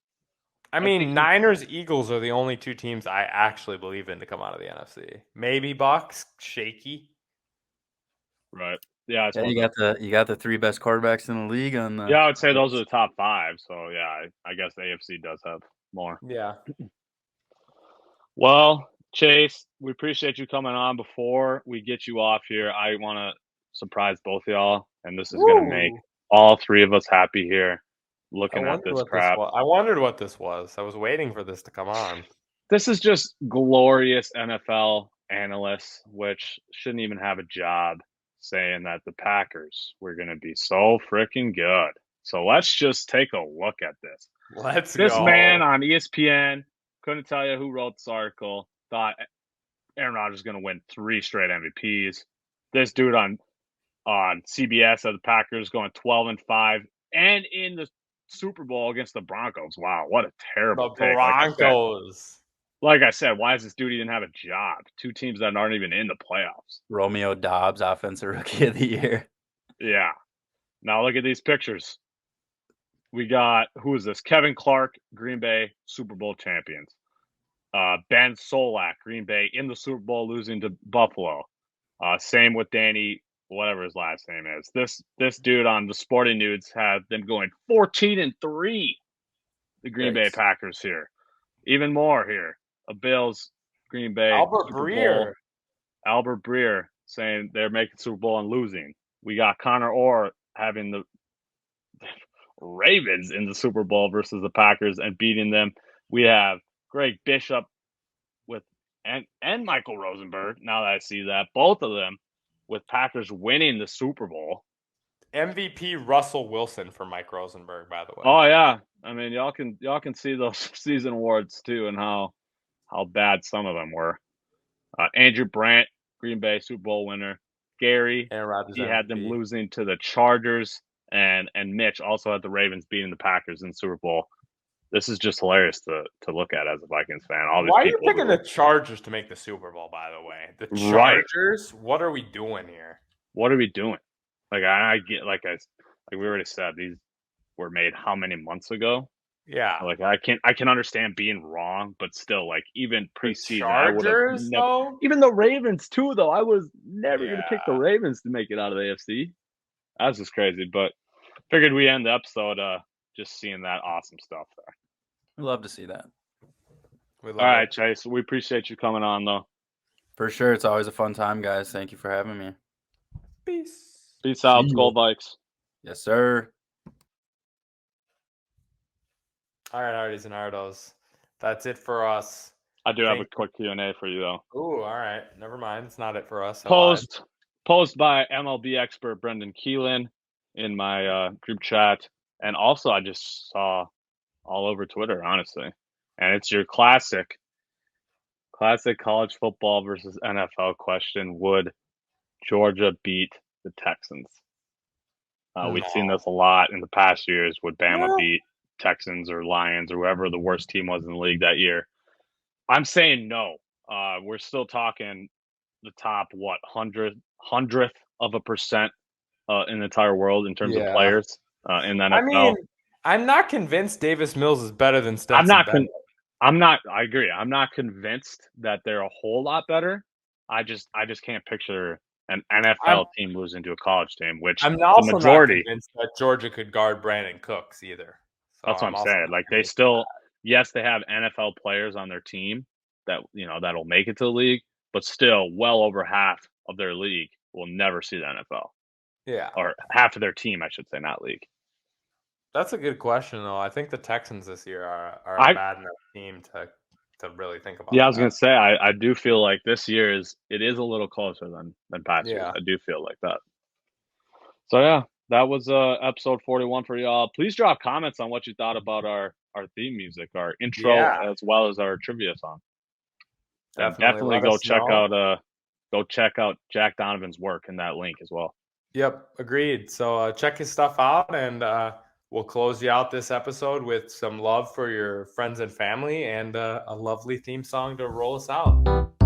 I mean, Niners, Eagles are the only two teams I actually believe in to come out of the NFC. Maybe Bucks, shaky. Right. Yeah. You got the 3 best quarterbacks in the league on the. Yeah, I would say those are the top 5. So yeah, I guess the AFC does have more. Yeah. Well, Chase, we appreciate you coming on. Before we get you off here, I want to surprise both of y'all, and this is going to make all 3 of us happy here. Looking at this crap. I wondered what this was. I was waiting for this to come on. This is just glorious NFL analysts, which shouldn't even have a job, saying that the Packers were going to be so freaking good. So let's just take a look at this. This man on ESPN, couldn't tell you who wrote this article, thought Aaron Rodgers is going to win 3 straight MVPs. This dude on CBS of the Packers going 12-5 and in the Super Bowl against the Broncos. Wow, what a terrible take. Broncos. Like I said, why is this dude even have a job? 2 teams that aren't even in the playoffs. Romeo Dobbs, Offensive Rookie of the Year. Yeah. Now look at these pictures. We got, who is this? Kevin Clark, Green Bay, Super Bowl champions. Ben Solak, Green Bay, in the Super Bowl, losing to Buffalo. Same with Danny, whatever his last name is. This dude on the Sporting Nudes had them going 14-3. The Green Bay Packers here. Even more here. Bills, Green Bay, Albert Super Breer. Bowl. Albert Breer saying they're making Super Bowl and losing. We got Connor Orr having the Ravens in the Super Bowl versus the Packers and beating them. We have Greg Bishop and Michael Rosenberg. Now that I see that, both of them with Packers winning the Super Bowl. MVP Russell Wilson for Mike Rosenberg, by the way. Oh yeah, I mean y'all can see those season awards too, and how bad some of them were. Andrew Brandt, Green Bay Super Bowl winner. Gary, he had them losing to the Chargers, and Mitch also had the Ravens beating the Packers in the Super Bowl. This is just hilarious to look at as a Vikings fan. Why are you picking the Chargers to make the Super Bowl, by the way? The Chargers? Right. What are we doing here? What are we doing? Like I get, like we already said, these were made how many months ago? Yeah. Like I can understand being wrong, but still, like even preseason, Chargers, though? Even the Ravens too, though. I was never gonna pick the Ravens to make it out of the AFC. That's just crazy. But figured we end the episode just seeing that awesome stuff there. We love to see that. All right, Chase. We appreciate you coming on, though. For sure. It's always a fun time, guys. Thank you for having me. Peace out, Skull Bikes. Yes, sir. All right, Hardies and Hardos. That's it for us. I do have a quick Q&A for you, though. Ooh, all right. Never mind. It's not it for us. Post by MLB expert Brendan Keelan in my group chat. And also, I just saw all over Twitter, honestly. And it's your classic college football versus NFL question. Would Georgia beat the Texans? We've seen this a lot in the past years. Would Bama beat Texans or Lions or whoever the worst team was in the league that year? I'm saying no. We're still talking the top, hundredth of a percent in the entire world in terms of players in the NFL. I mean, I'm not convinced Davis Mills is better than Stetson Bennett. I agree. I'm not convinced that they're a whole lot better. I just can't picture an NFL team losing to a college team, which I'm also the majority, not convinced that Georgia could guard Brandon Cooks either. So that's what I'm saying. Like they still, yes, they have NFL players on their team that that'll make it to the league, but still, well over half of their league will never see the NFL. Yeah, or half of their team, I should say, not league. That's a good question, though. I think the Texans this year are a bad enough team to really think about. Yeah, I was going to say, I do feel like this year is a little closer than past years. I do feel like that. So, yeah, that was episode 41 for y'all. Please drop comments on what you thought about our theme music, our intro, as well as our trivia song. Definitely go check out Jack Donovan's work in that link as well. Yep, agreed. So check his stuff out and we'll close you out this episode with some love for your friends and family and a lovely theme song to roll us out.